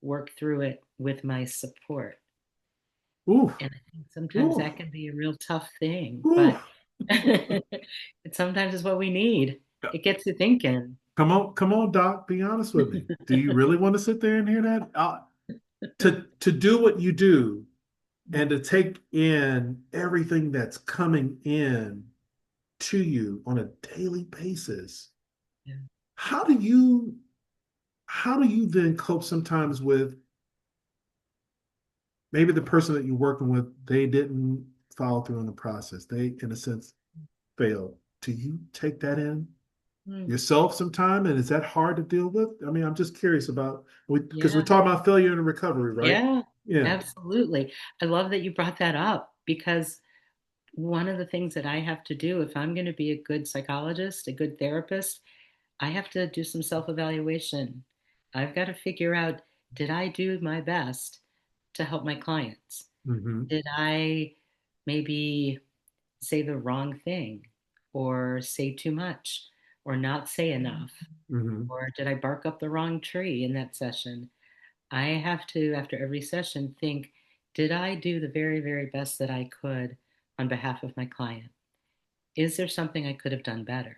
B: work through it with my support.
A: Ooh.
B: And I think sometimes
A: Ooh.
B: that can be a real tough thing,
A: Ooh.
B: but it sometimes is what we need. It gets you thinking.
A: Come on, Doc. Be honest with me. Do you really want to sit there and hear that? To do what you do and to take in everything that's coming in to you on a daily basis.
B: Yeah.
A: How do you how do you then cope sometimes with maybe the person that you're working with, they didn't follow through on the process. They, in a sense, failed. Do you take that in
B: Mm,
A: yourself sometime? And is that hard to deal with? I mean, I'm just curious about because we're
B: yeah.
A: talking about failure and recovery, right?
B: Yeah.
A: Yeah.
B: Absolutely. I love that you brought that up because one of the things that I have to do if I'm going to be a good psychologist, a good therapist, I have to do some self evaluation. I've got to figure out, did I do my best to help my clients?
A: Hmm.
B: Did I maybe say the wrong thing or say too much or not say enough?
A: Hmm.
B: Or did I bark up the wrong tree in that session? I have to, after every session, think, did I do the very, very best that I could on behalf of my client? Is there something I could have done better?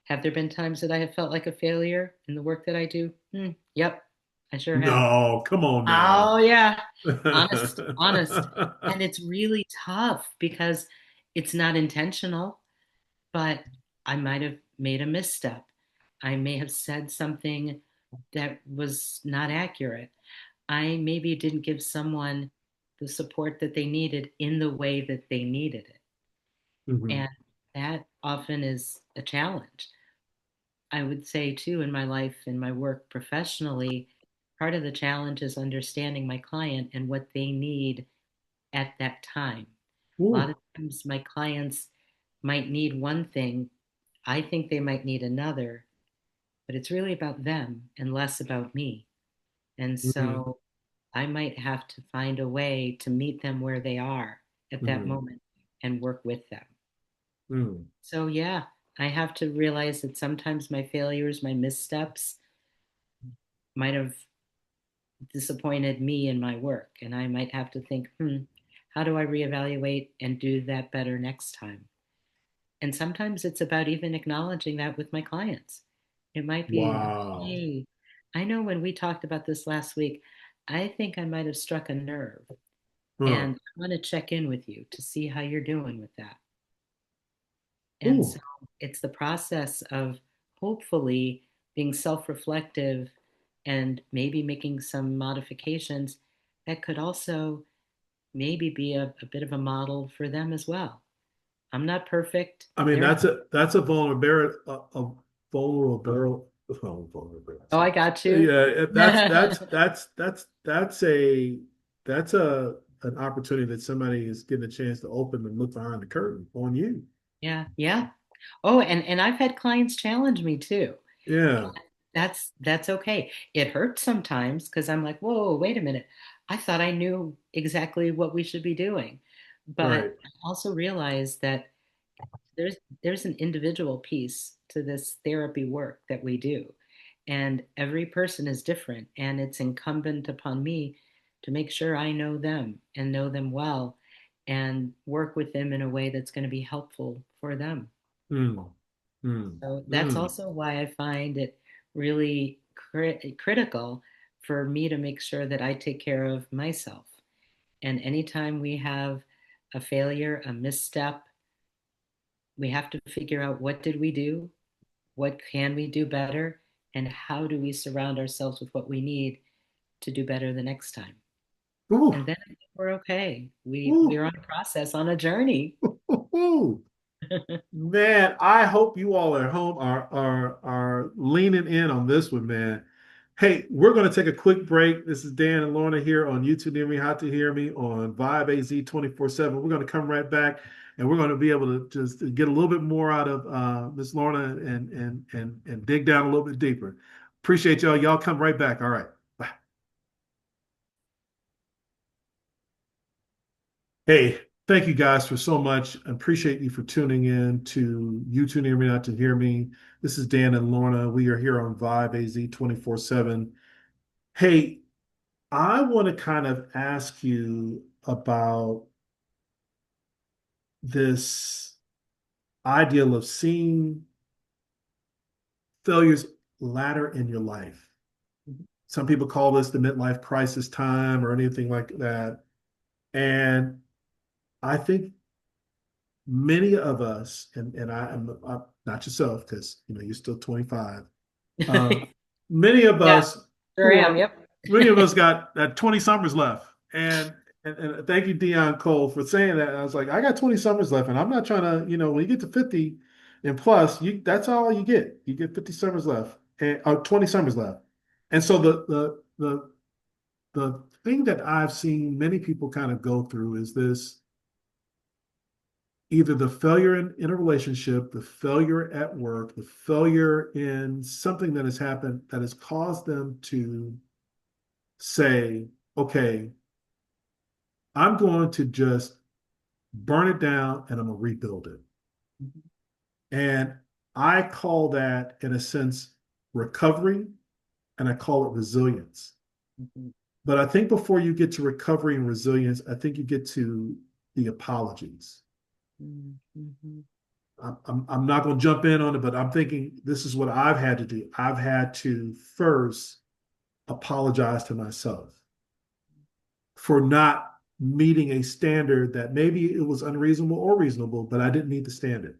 B: Have there been times that I have felt like a failure in the work that I do? Yep, I sure have.
A: No, come on now.
B: Oh, yeah. Honest, honest. And it's really tough because it's not intentional, but I might have made a misstep. I may have said something that was not accurate. I maybe didn't give someone the support that they needed in the way that they needed it.
A: Hmm.
B: And that often is a challenge. I would say too in my life in my work professionally, part of the challenge is understanding my client and what they need at that time. A lot
A: Ooh.
B: of times my clients might need one thing, I think they might need another, but it's really about them and less about me. And
A: Hmm.
B: so I might have to find a way to meet them where they are at that
A: Hmm.
B: moment and work with them.
A: Hmm.
B: So, yeah, I have to realize that sometimes my failures, my missteps might have disappointed me in my work. And I might have to think, how do I reevaluate and do that better next time? And sometimes it's about even acknowledging that with my clients. It might be,
A: Wow.
B: hey, I know when we talked about this last week, I think I might have struck a nerve.
A: Huh.
B: And I want to check in with you to see how you're doing with that. And so
A: Ooh.
B: it's the process of hopefully being self reflective and maybe making some modifications that could also maybe be a bit of a model for them as well. I'm not perfect.
A: I mean,
B: They're not.
A: that's a vulnerability, a vulnerable, oh,
B: Oh, I
A: vulnerability.
B: got you.
A: Yeah, that's a an opportunity that somebody is getting a chance to open and look behind the curtain on you.
B: Yeah, yeah. Oh, and I've had clients challenge me too.
A: Yeah,
B: That's okay. It hurts sometimes because I'm like, whoa, wait a minute. I thought I knew exactly what we should be doing. But
A: right.
B: I also realize that there's an individual piece to this therapy work that we do. And every person is different, and it's incumbent upon me to make sure I know them and know them well and work with them in a way that's going to be helpful for them.
A: Mm, mm,
B: So that's
A: mm.
B: also why I find it really critical for me to make sure that I take care of myself. And anytime we have a failure, a misstep, We have to figure out, what did we do? What can we do better? And how do we surround ourselves with what we need to do better the next time?
A: Ooh,
B: And then I think we're okay. We're
A: ooh,
B: on a process, on a journey.
A: ooh, ooh. Man, I hope you all at home are leaning in on this one, man. Hey, we're going to take a quick break. This is Dan and Lorna here on YouTube Near Me, How to Hear Me on Vibe AZ 24/7. We're going to come right back and we're going to be able to just get a little bit more out of Miss Lorna and dig down a little bit deeper. Appreciate y'all. Y'all come right back. All right. Bye. Hey, thank you guys for so much. I appreciate you for tuning in to YouTube Near Me Not to Hear Me. This is Dan and Lorna. We are here on Vibe AZ 24/7. Hey, I want to kind of ask you about this ideal of seeing failures latter in your life. Some people call this the midlife crisis time or anything like that. And I think many of us, and I'm not yourself because you're still 25. Um, many of
B: Yeah,
A: us
B: sure
A: who
B: am.
A: are
B: Yep.
A: many of us got 20 summers left, and thank you, Dion Cole, for saying that. And I was like, I got 20 summers left, and I'm not trying to, when you get to 50 and plus, that's all you get. You get 50 summers left, and 20 summers left. And so the thing that I've seen many people kind of go through is this either the failure in a relationship, the failure at work, the failure in something that has happened that has caused them to say, okay, I'm going to just burn it down and I'm going to rebuild it. And I call that, in a sense, recovery, and I call it resilience.
B: Mhm.
A: But I think before you get to recovery and resilience, I think you get to the apologies.
B: Mhm.
A: I'm not going to jump in on it, but I'm thinking this is what I've had to do. I've had to first apologize to myself for not meeting a standard that maybe it was unreasonable or reasonable, but I didn't meet the standard.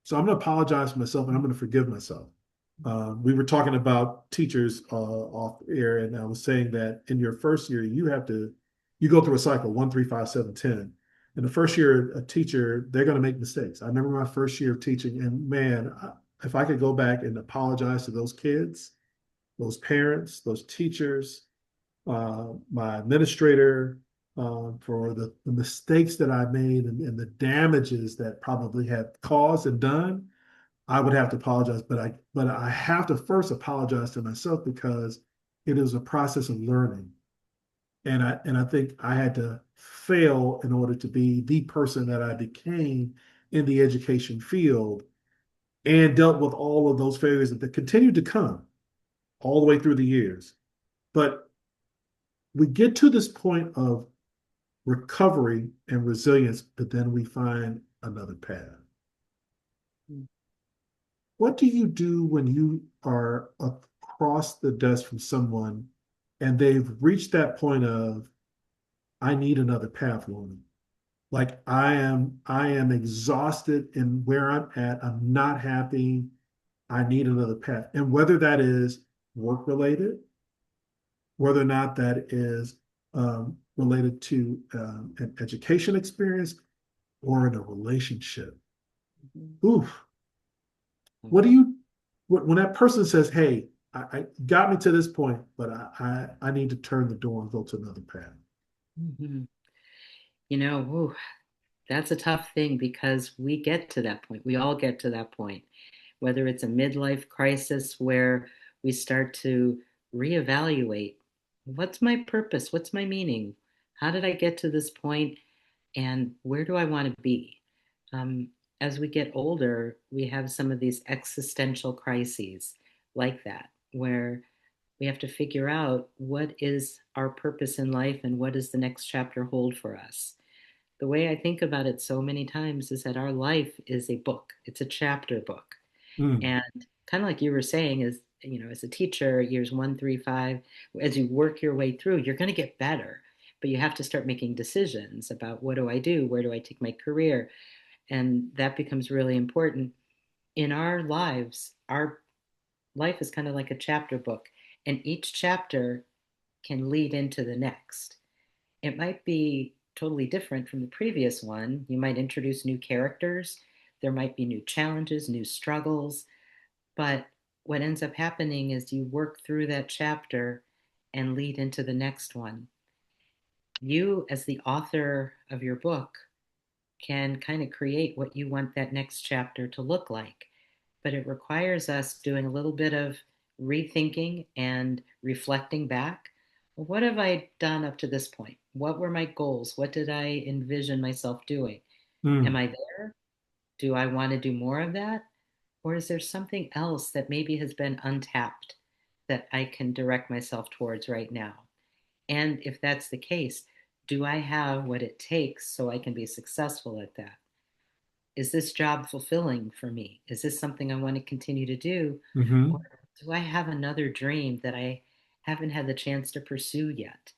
A: So I'm going to apologize to myself and I'm going to forgive myself. We were talking about teachers off air, and I was saying that in your first year, you go through a cycle 1, 3, 5, 7, 10. In the first year, a teacher, they're going to make mistakes. I remember my first year of teaching, and man, if I could go back and apologize to those kids, those parents, those teachers, my administrator, for the mistakes that I made and the damages that probably had caused and done, I would have to apologize. But I have to first apologize to myself because it is a process of learning. And I think I had to fail in order to be the person that I became in the education field and dealt with all of those failures that continued to come all the way through the years. But we get to this point of recovery and resilience, but then we find another path. What do you do when you are across the desk from someone and they've reached that point of, I need another path, Lorna? Like I am exhausted in where I'm at. I'm not happy. I need another path. And whether that is work related, whether or not that is related to an education experience or in a relationship. Oof. What do you, when that person says, hey, I got me to this point, but I need to turn the door and go to another path.
B: Mhm. Whew, that's a tough thing, because we get to that point. We all get to that point, whether it's a midlife crisis where we start to reevaluate, what's my purpose? What's my meaning? How did I get to this point? And where do I want to be? Um, as we get older, we have some of these existential crises like that, where we have to figure out, what is our purpose in life and what does the next chapter hold for us. The way I think about it so many times is that our life is a book, it's a chapter book.
A: Mm,
B: And kind of like you were saying, as a teacher, years 1, 3, 5, as you work your way through, you're going to get better. But you have to start making decisions about, what do I do? Where do I take my career? and that becomes really important in our lives. Our life is kind of like a chapter book, and each chapter can lead into the next. It might be totally different from the previous one. You might introduce new characters, there might be new challenges, new struggles, but what ends up happening is you work through that chapter and lead into the next one. You, as the author of your book, can kind of create what you want that next chapter to look like. But it requires us doing a little bit of rethinking and reflecting back. Well, what have I done up to this point? What were my goals? What did I envision myself doing? Am
A: Mm,
B: I there? Do I want to do more of that? Or is there something else that maybe has been untapped that I can direct myself towards right now? And if that's the case, do I have what it takes so I can be successful at that? Is this job fulfilling for me? Is this something I want to continue to do? Or
A: hmm.
B: do I have another dream that I haven't had the chance to pursue yet?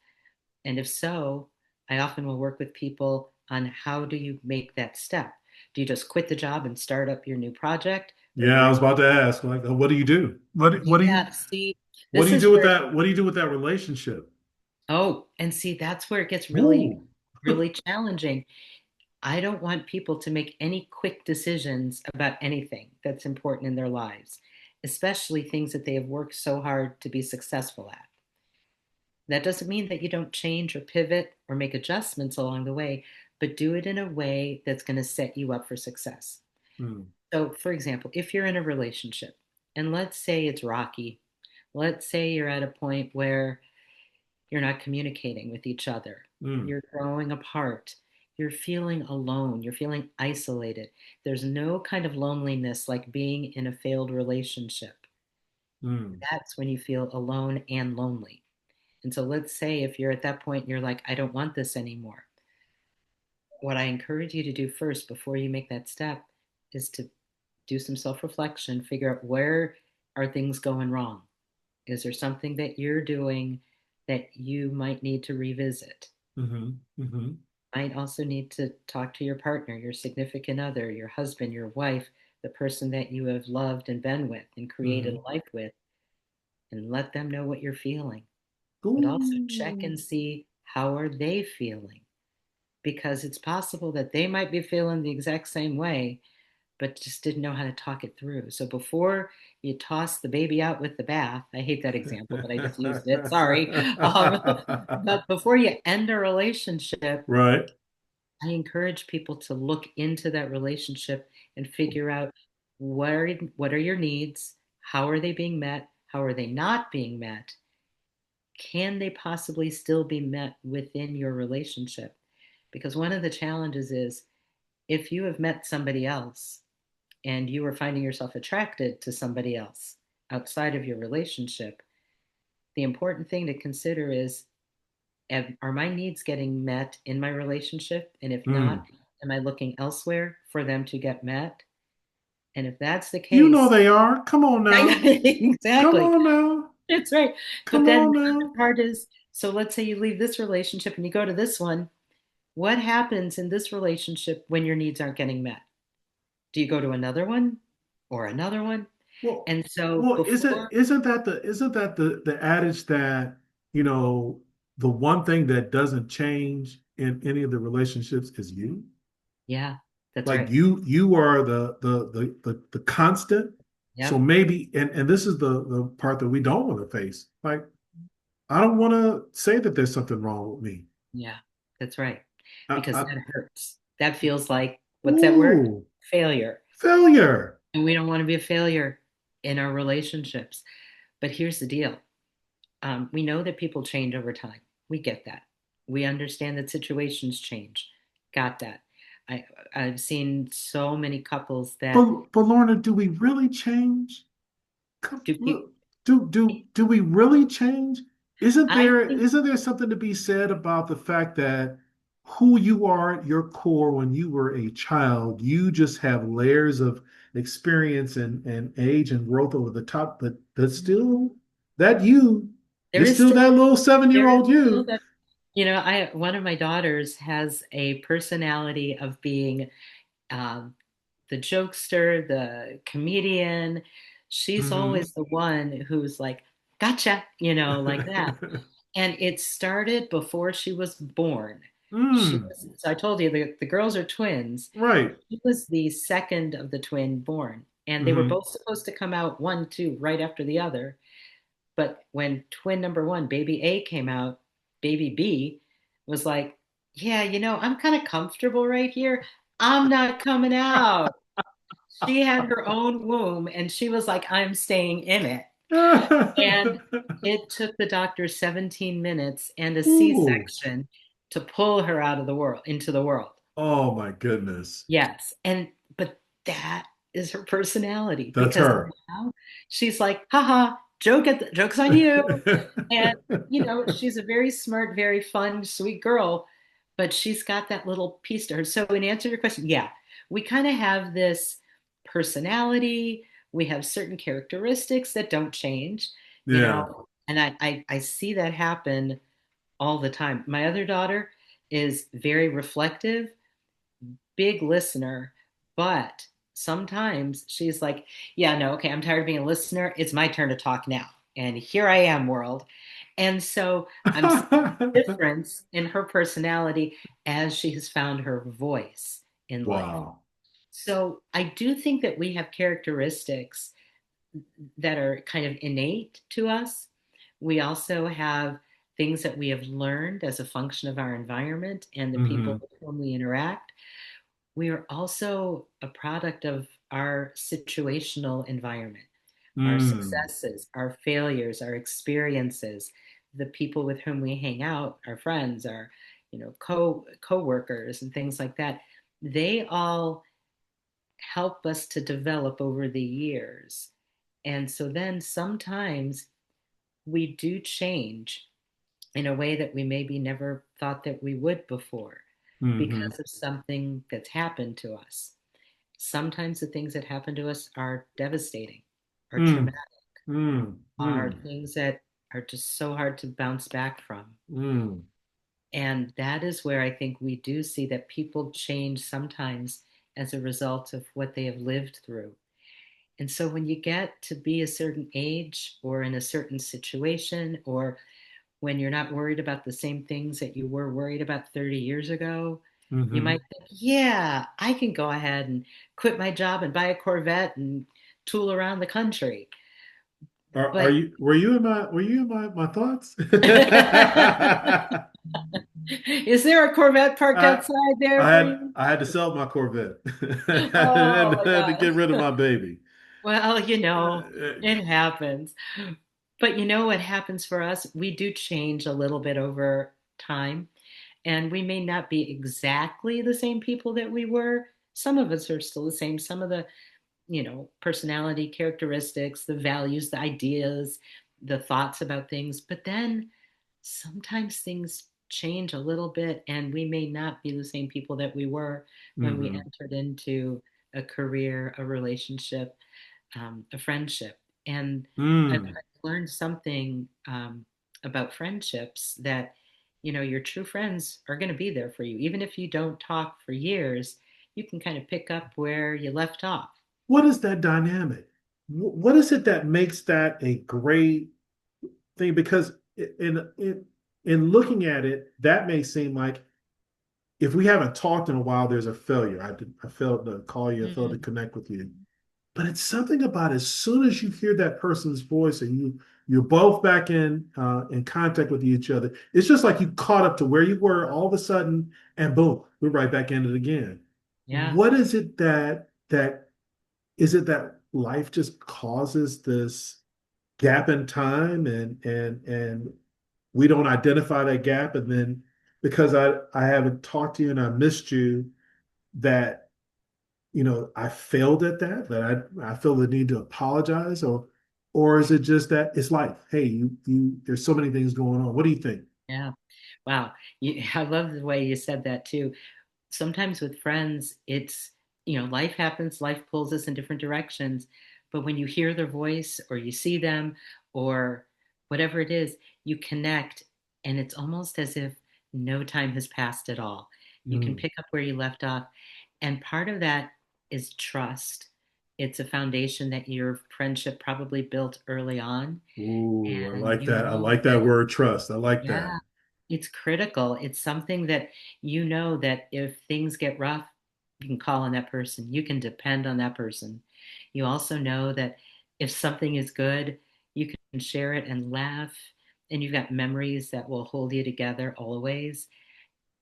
B: And if so, I often will work with people on how do you make that step? Do you just quit the job and start up your new project? Or
A: Yeah, I
B: where
A: was
B: do
A: about to ask, like, what do you do?
B: yeah, see,
A: What do
B: this
A: you
B: is
A: do with
B: where,
A: that? What do you do with that relationship?
B: oh, and see, that's where it gets really,
A: Ooh.
B: really challenging. I don't want people to make any quick decisions about anything that's important in their lives, especially things that they have worked so hard to be successful at. That doesn't mean that you don't change or pivot or make adjustments along the way, but do it in a way that's going to set you up for success.
A: Mm,
B: So, for example, if you're in a relationship and let's say it's rocky, let's say you're at a point where you're not communicating with each other,
A: mm,
B: you're growing apart, you're feeling alone, you're feeling isolated. There's no kind of loneliness like being in a failed relationship.
A: mm,
B: That's when you feel alone and lonely. And so let's say if you're at that point, you're like, I don't want this anymore. What I encourage you to do first before you make that step is to do some self reflection, figure out where are things going wrong? Is there something that you're doing that you might need to revisit?
A: hmm, hmm,
B: Might also need to talk to your partner, your significant other, your husband, your wife, the person that you have loved and been with and created a
A: hmm.
B: life with, and let them know what you're feeling. But also check
A: Ooh.
B: and see how are they feeling, because it's possible that they might be feeling the exact same way but just didn't know how to talk it through. So before you toss the baby out with the bath, I hate that example, but I just used it. Sorry. But before you end a relationship,
A: Right.
B: I encourage people to look into that relationship and figure out what are your needs? How are they being met? How are they not being met? Can they possibly still be met within your relationship? Because one of the challenges is if you have met somebody else and you are finding yourself attracted to somebody else outside of your relationship, the important thing to consider is are my needs getting met in my relationship? And if
A: Mm.
B: not, am I looking elsewhere for them to get met? And if that's the
A: You know
B: case,
A: they are. Come on now. Come
B: exactly,
A: on now.
B: that's right. But
A: Come
B: then
A: on
B: the other
A: now.
B: part is so let's say you leave this relationship and you go to this one. What happens in this relationship when your needs aren't getting met? Do you go to another one or another one?
A: Well,
B: And so
A: well,
B: before,
A: isn't that the adage that, you know, the one thing that doesn't change in any of the relationships is you?
B: yeah, that's
A: Like
B: right.
A: you are the constant. So
B: Yep.
A: maybe, and this is the part that we don't want to face. Like, I don't want to say that there's something wrong with me.
B: Yeah, that's right. Because
A: I,
B: that hurts. That feels like, what's that word?
A: ooh,
B: Failure.
A: failure.
B: And we don't want to be a failure in our relationships. But here's the deal. We know that people change over time. We get that. We understand that situations change. Got that. I, I've seen so many couples that
A: But Lorna, do we really change? Come,
B: do people,
A: look, do we really change?
B: I think
A: Isn't there something to be said about the fact that who you are at your core when you were a child, you just have layers of experience and age and growth over the top, but that's still that you,
B: there
A: you're
B: is
A: still
B: still,
A: that little
B: there is
A: 7-year-old
B: still
A: you.
B: that, one of my daughters has a personality of being um, the jokester, the comedian. She's
A: Hmm.
B: always the one who's like, gotcha, like that. And it started before she was born.
A: Mm,
B: So I told you the girls are twins.
A: right.
B: She was the second of the twin born, and they were
A: Hmm.
B: both supposed to come out one, two, right after the other. But when twin number one, baby A, came out, baby B was like, yeah, I'm kind of comfortable right here. I'm not coming out. She had her own womb and she was like, I'm staying in it. And it took the doctor 17 minutes and a
A: Ooh.
B: C-section to pull her out of the world into the world.
A: Oh my goodness.
B: Yes. But that is her personality
A: That's
B: because
A: her.
B: now she's like, haha, joke's on you. And, she's a very smart, very fun, sweet girl, but she's got that little piece to her. So, in answer to your question, yeah, we kind of have this personality. We have certain characteristics that don't change,
A: Yeah.
B: and I see that happen all the time. My other daughter is very reflective, big listener, but sometimes she's like, yeah, no, okay, I'm tired of being a listener. It's my turn to talk now. And here I am, world. And so I'm seeing a difference in her personality as she has found her voice in life.
A: Wow.
B: So I do think that we have characteristics that are kind of innate to us. We also have things that we have learned as a function of our environment and the people
A: Hmm.
B: with whom we interact. We are also a product of our situational environment, our
A: Mm.
B: successes, our failures, our experiences, the people with whom we hang out, our friends, our co-workers and things like that. They all help us to develop over the years. And so then sometimes we do change in a way that we maybe never thought that we would before
A: Hmm.
B: because of something that's happened to us. Sometimes the things that happen to us are devastating, are
A: Mm.
B: traumatic,
A: Mm.
B: are
A: Mm.
B: things that are just so hard to bounce back from.
A: Mm.
B: And that is where I think we do see that people change sometimes as a result of what they have lived through. And so when you get to be a certain age or in a certain situation, or when you're not worried about the same things that you were worried about 30 years ago, you
A: Hmm.
B: might think, yeah, I can go ahead and quit my job and buy a Corvette and tool around the country.
A: Are
B: But
A: you were you in my thoughts?
B: is there a Corvette parked
A: I
B: outside there
A: I
B: for
A: had
B: you?
A: I had to sell my Corvette
B: Oh
A: and
B: my
A: had to
B: God.
A: get rid of my baby.
B: Well,
A: Uh,
B: it happens. But you know what happens for us? We do change a little bit over time, and we may not be exactly the same people that we were. Some of us are still the same. Some of the, personality characteristics, the values, the ideas, the thoughts about things. But then sometimes things change a little bit, and we may not be the same people that we were when we
A: mhm.
B: entered into a career, a relationship, a friendship. And I've
A: Mm.
B: learned something about friendships that, your true friends are going to be there for you. Even if you don't talk for years, you can kind of pick up where you left off.
A: What is that dynamic? What is it that makes that a great thing? Because in looking at it, that may seem like if we haven't talked in a while, there's a failure. I failed to call you, I failed to
B: Mm,
A: connect with you. But it's something about as soon as you hear that person's voice and you're both back in contact with each other, it's just like you caught up to where you were all of a sudden, and boom, we're right back in it again.
B: yeah,
A: What is it that is it that life just causes this gap in time and we don't identify that gap, and then because I haven't talked to you and I missed you, that I failed at that I feel the need to apologize, or is it just that it's life? Hey, you there's so many things going on. What do you think?
B: yeah. Wow. I love the way you said that too. Sometimes with friends, it's, life happens, life pulls us in different directions. But when you hear their voice or you see them or whatever it is, you connect. And it's almost as if no time has passed at all. You can
A: Mm,
B: pick up where you left off. And part of that is trust. It's a foundation that your friendship probably built early on.
A: Ooh, I
B: And
A: like
B: you
A: that. I
B: know
A: like that
B: that,
A: word trust. I like that.
B: yeah, it's critical. It's something that you know that if things get rough, you can call on that person. You can depend on that person. You also know that if something is good, you can share it and laugh, and you've got memories that will hold you together always.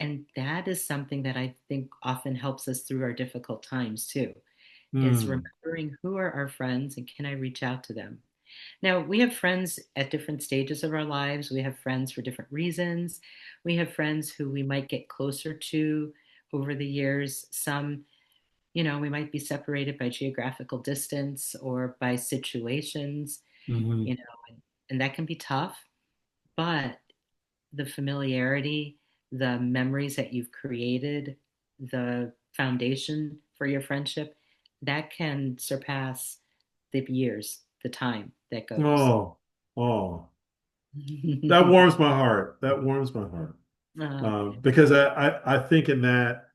B: And that is something that I think often helps us through our difficult times too, is
A: Hmm.
B: remembering who are our friends and can I reach out to them? Now, we have friends at different stages of our lives. We have friends for different reasons. We have friends who we might get closer to over the years. Some, we might be separated by geographical distance or by situations,
A: Hmm.
B: and that can be tough. But the familiarity, the memories that you've created, the foundation for your friendship, that can surpass the years, the time that goes.
A: Oh, oh, that warms my heart. That warms my heart. Because I think in that,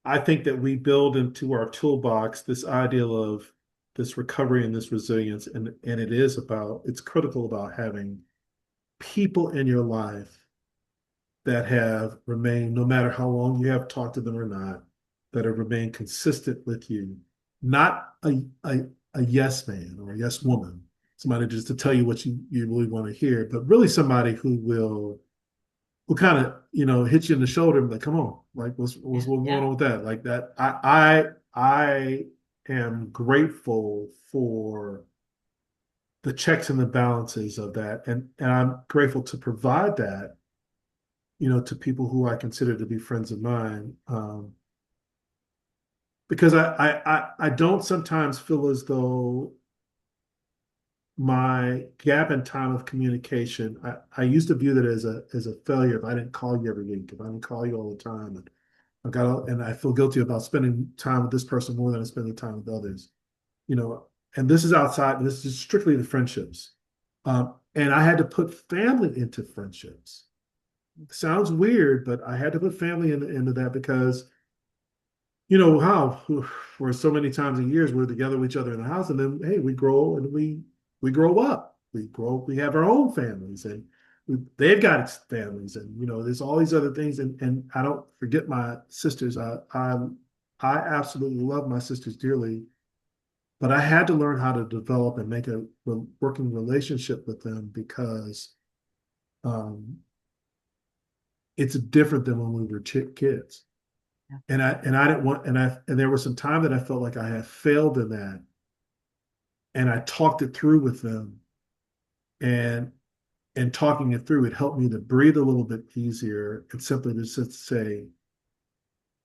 A: I think that we build into our toolbox this ideal of this recovery and this resilience. And it's critical about having people in your life that have remained, no matter how long you have talked to them or not, that have remained consistent with you. Not a yes man or a yes woman, somebody just to tell you what you really want to hear, but really somebody who kind of, hit you in the shoulder and be like, come on, like what's
B: Yeah,
A: going
B: yeah,
A: on with that? Like that. I am grateful for the checks and the balances of that. And I'm grateful to provide that to people who I consider to be friends of mine. Because I don't sometimes feel as though my gap in time of communication, I used to view that as a failure if I didn't call you every week, if I didn't call you all the time. And I feel guilty about spending time with this person more than I spend the time with others. You know, and this is outside, this is strictly the friendships. And I had to put family into friendships. Sounds weird, but I had to put family into that because how for so many times in years we're together with each other in the house, and then hey, we grow and we grow up. We have our own families, and they've got families, and there's all these other things. And I don't forget my sisters. I absolutely love my sisters dearly, but I had to learn how to develop and make a working relationship with them because um, it's different than when we were kids.
B: yeah,
A: And I didn't want and there was some time that I felt like I had failed in that, and I talked it through with them, and talking it through, it helped me to breathe a little bit easier and simply just say,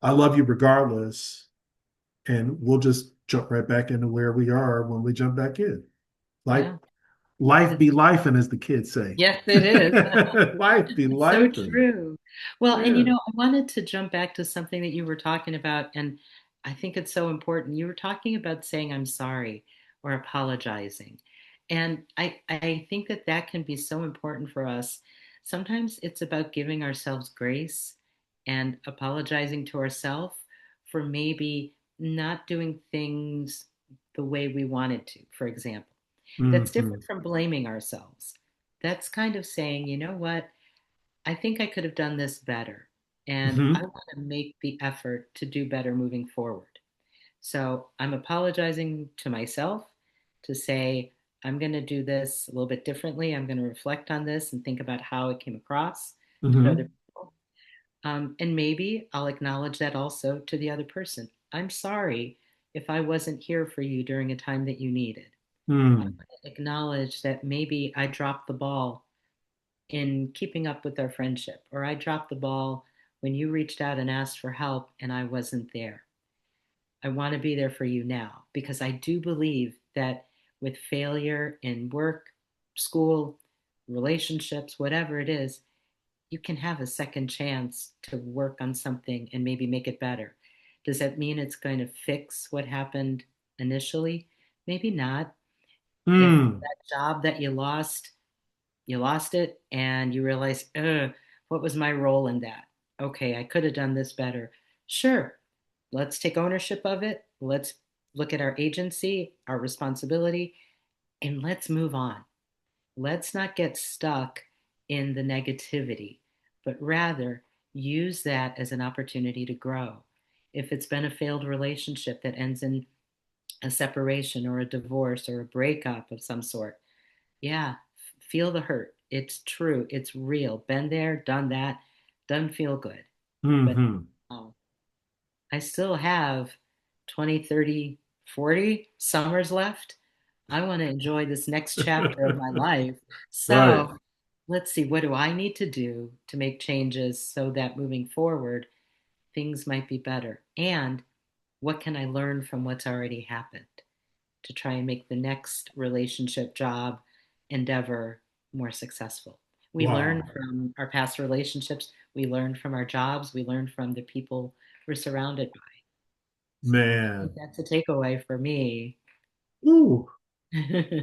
A: I love you regardless, and we'll just jump right back into where we are when we jump back in. Like
B: yeah.
A: life
B: It's
A: be life, and as the kids say.
B: Yes, it is.
A: Life be
B: It's so
A: life, and
B: true. Well, and
A: yeah.
B: I wanted to jump back to something that you were talking about, and I think it's so important. You were talking about saying I'm sorry or apologizing. And I think that that can be so important for us. Sometimes it's about giving ourselves grace and apologizing to ourselves for maybe not doing things the way we wanted to, for example. That's
A: Hmm.
B: different from blaming ourselves. That's kind of saying, you know what? I think I could have done this better. And I
A: Hmm.
B: want to make the effort to do better moving forward. So I'm apologizing to myself to say, I'm going to do this a little bit differently. I'm going to reflect on this and think about how it came across to other
A: Hmm.
B: people. And maybe I'll acknowledge that also to the other person. I'm sorry if I wasn't here for you during a time that you needed. I
A: Hmm.
B: want to acknowledge that maybe I dropped the ball in keeping up with our friendship, or I dropped the ball when you reached out and asked for help and I wasn't there. I want to be there for you now because I do believe that with failure in work, school, relationships, whatever it is, you can have a second chance to work on something and maybe make it better. Does that mean it's going to fix what happened initially? Maybe not. If
A: Hmm.
B: that job that you lost it and you realize, what was my role in that? okay, I could have done this better. Sure, let's take ownership of it. Let's look at our agency, our responsibility, and let's move on. Let's not get stuck in the negativity, but rather use that as an opportunity to grow. If it's been a failed relationship that ends in a separation or a divorce or a breakup of some sort, yeah, feel the hurt. It's true. It's real. Been there, done that. Doesn't feel good. But
A: Hmm.
B: oh, I still have 20, 30, 40 summers left. I want to enjoy this next chapter of my life.
A: Right.
B: So let's see, what do I need to do to make changes so that moving forward, things might be better? And what can I learn from what's already happened to try and make the next relationship, job, endeavor more successful? We learn
A: Wow.
B: from our past relationships, we learn from our jobs, we learn from the people we're surrounded by. So I think
A: Man.
B: that's a takeaway for me.
A: Ooh.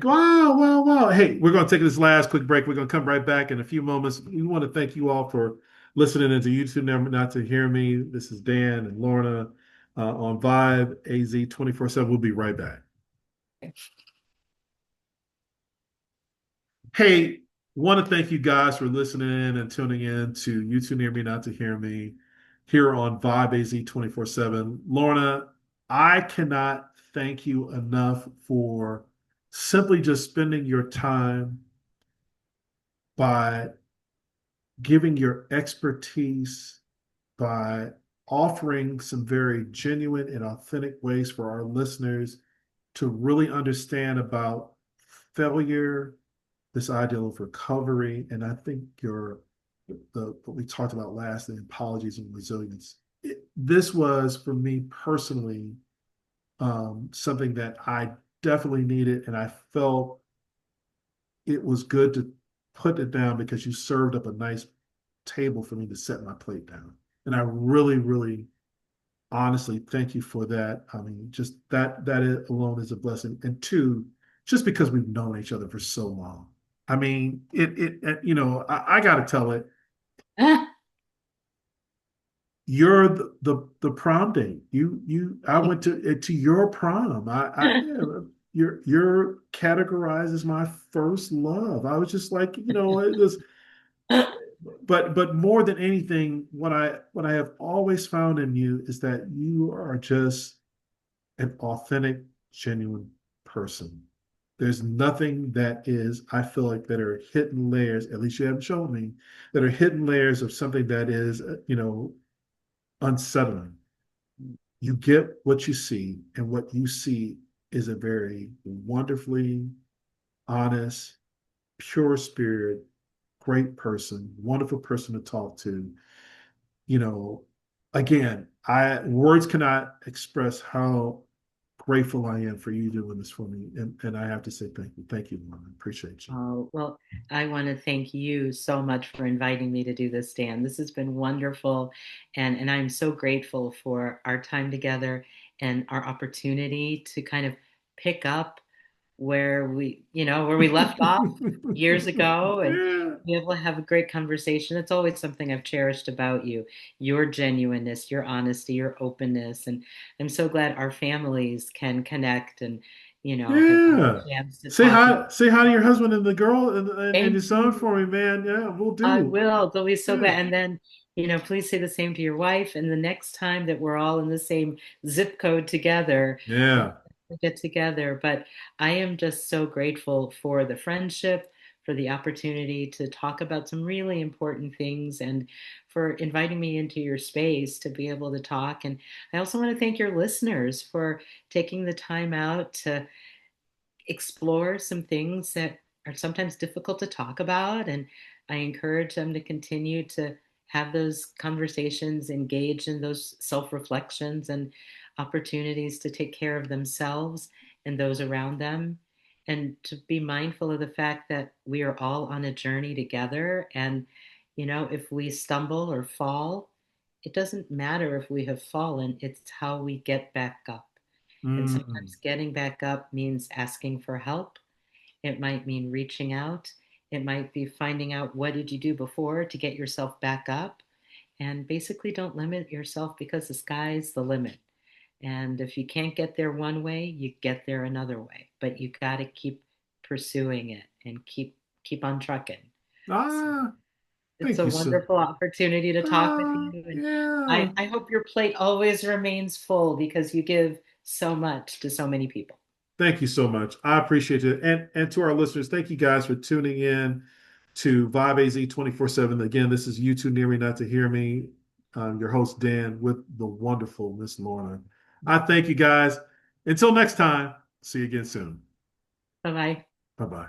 A: Wow, wow, wow. Hey, we're going to take this last quick break. We're going to come right back in a few moments. We want to thank you all for listening into YouTube Never Not to Hear Me. This is Dan and Lorna on Vibe AZ 24/7. We'll be right back. Hey, want to thank you guys for listening and tuning in to YouTube Near Me Not to Hear Me here on Vibe AZ 24/7. Lorna, I cannot thank you enough for simply just spending your time by giving your expertise, by offering some very genuine and authentic ways for our listeners to really understand about failure, this ideal of recovery, and I think the what we talked about last, the apologies and resilience. This was for me personally something that I definitely needed, and I felt it was good to put it down because you served up a nice table for me to set my plate down. And I really, really honestly thank you for that. I mean, just that alone is a blessing. And two, just because we've known each other for so long. I mean, I got to tell it. You're the prom date. I went to your prom. Yeah, you're categorized as my first love. I was just like, it was but more than anything, what I have always found in you is that you are just an authentic, genuine person. There's nothing that is, I feel like, that are hidden layers, at least you haven't shown me, that are hidden layers of something that is, unsettling. You get what you see, and what you see is a very wonderfully honest, pure spirit, great person, wonderful person to talk to. You know, again, I words cannot express how grateful I am for you doing this for me. And I have to say thank you. Thank you, Mom. I appreciate you.
B: Oh, well, I want to thank you so much for inviting me to do this, Dan. This has been wonderful. And I'm so grateful for our time together and our opportunity to kind of pick up where we left off years ago and
A: Yeah.
B: be able to have a great conversation. It's always something I've cherished about you, your genuineness, your honesty, your openness. And I'm so glad our families can connect and, have had
A: Yeah.
B: a chance to
A: Say
B: talk.
A: hi. Say hi to your husband and the girl and your
B: Thank
A: son
B: you.
A: for me, man. Yeah, we'll
B: I
A: do.
B: will. They'll be so
A: Yeah.
B: glad. And then, please say the same to your wife. And the next time that we're all in the same zip code together, we'll
A: Yeah.
B: get together. But I am just so grateful for the friendship, for the opportunity to talk about some really important things, and for inviting me into your space to be able to talk. And I also want to thank your listeners for taking the time out to explore some things that are sometimes difficult to talk about. And I encourage them to continue to have those conversations, engage in those self reflections and opportunities to take care of themselves and those around them. And to be mindful of the fact that we are all on a journey together. And, if we stumble or fall, it doesn't matter if we have fallen, it's how we get back up. And
A: Mm.
B: sometimes getting back up means asking for help. It might mean reaching out. It might be finding out what did you do before to get yourself back up. and basically don't limit yourself because the sky's the limit. And if you can't get there one way, you get there another way. But you got to keep pursuing it and keep on trucking. So
A: Ah,
B: it's
A: thank
B: a
A: you, sir.
B: wonderful opportunity to talk with you. And
A: Yeah.
B: I hope your plate always remains full because you give so much to so many people.
A: Thank you so much. I appreciate it. And to our listeners, thank you guys for tuning in to Vibe AZ 24/7. Again, this is You Too Near Me Not to Hear Me. I'm your host, Dan, with the wonderful Miss Lorna. I thank you guys. Until next time, see you again soon.
B: Bye bye.
A: Bye bye.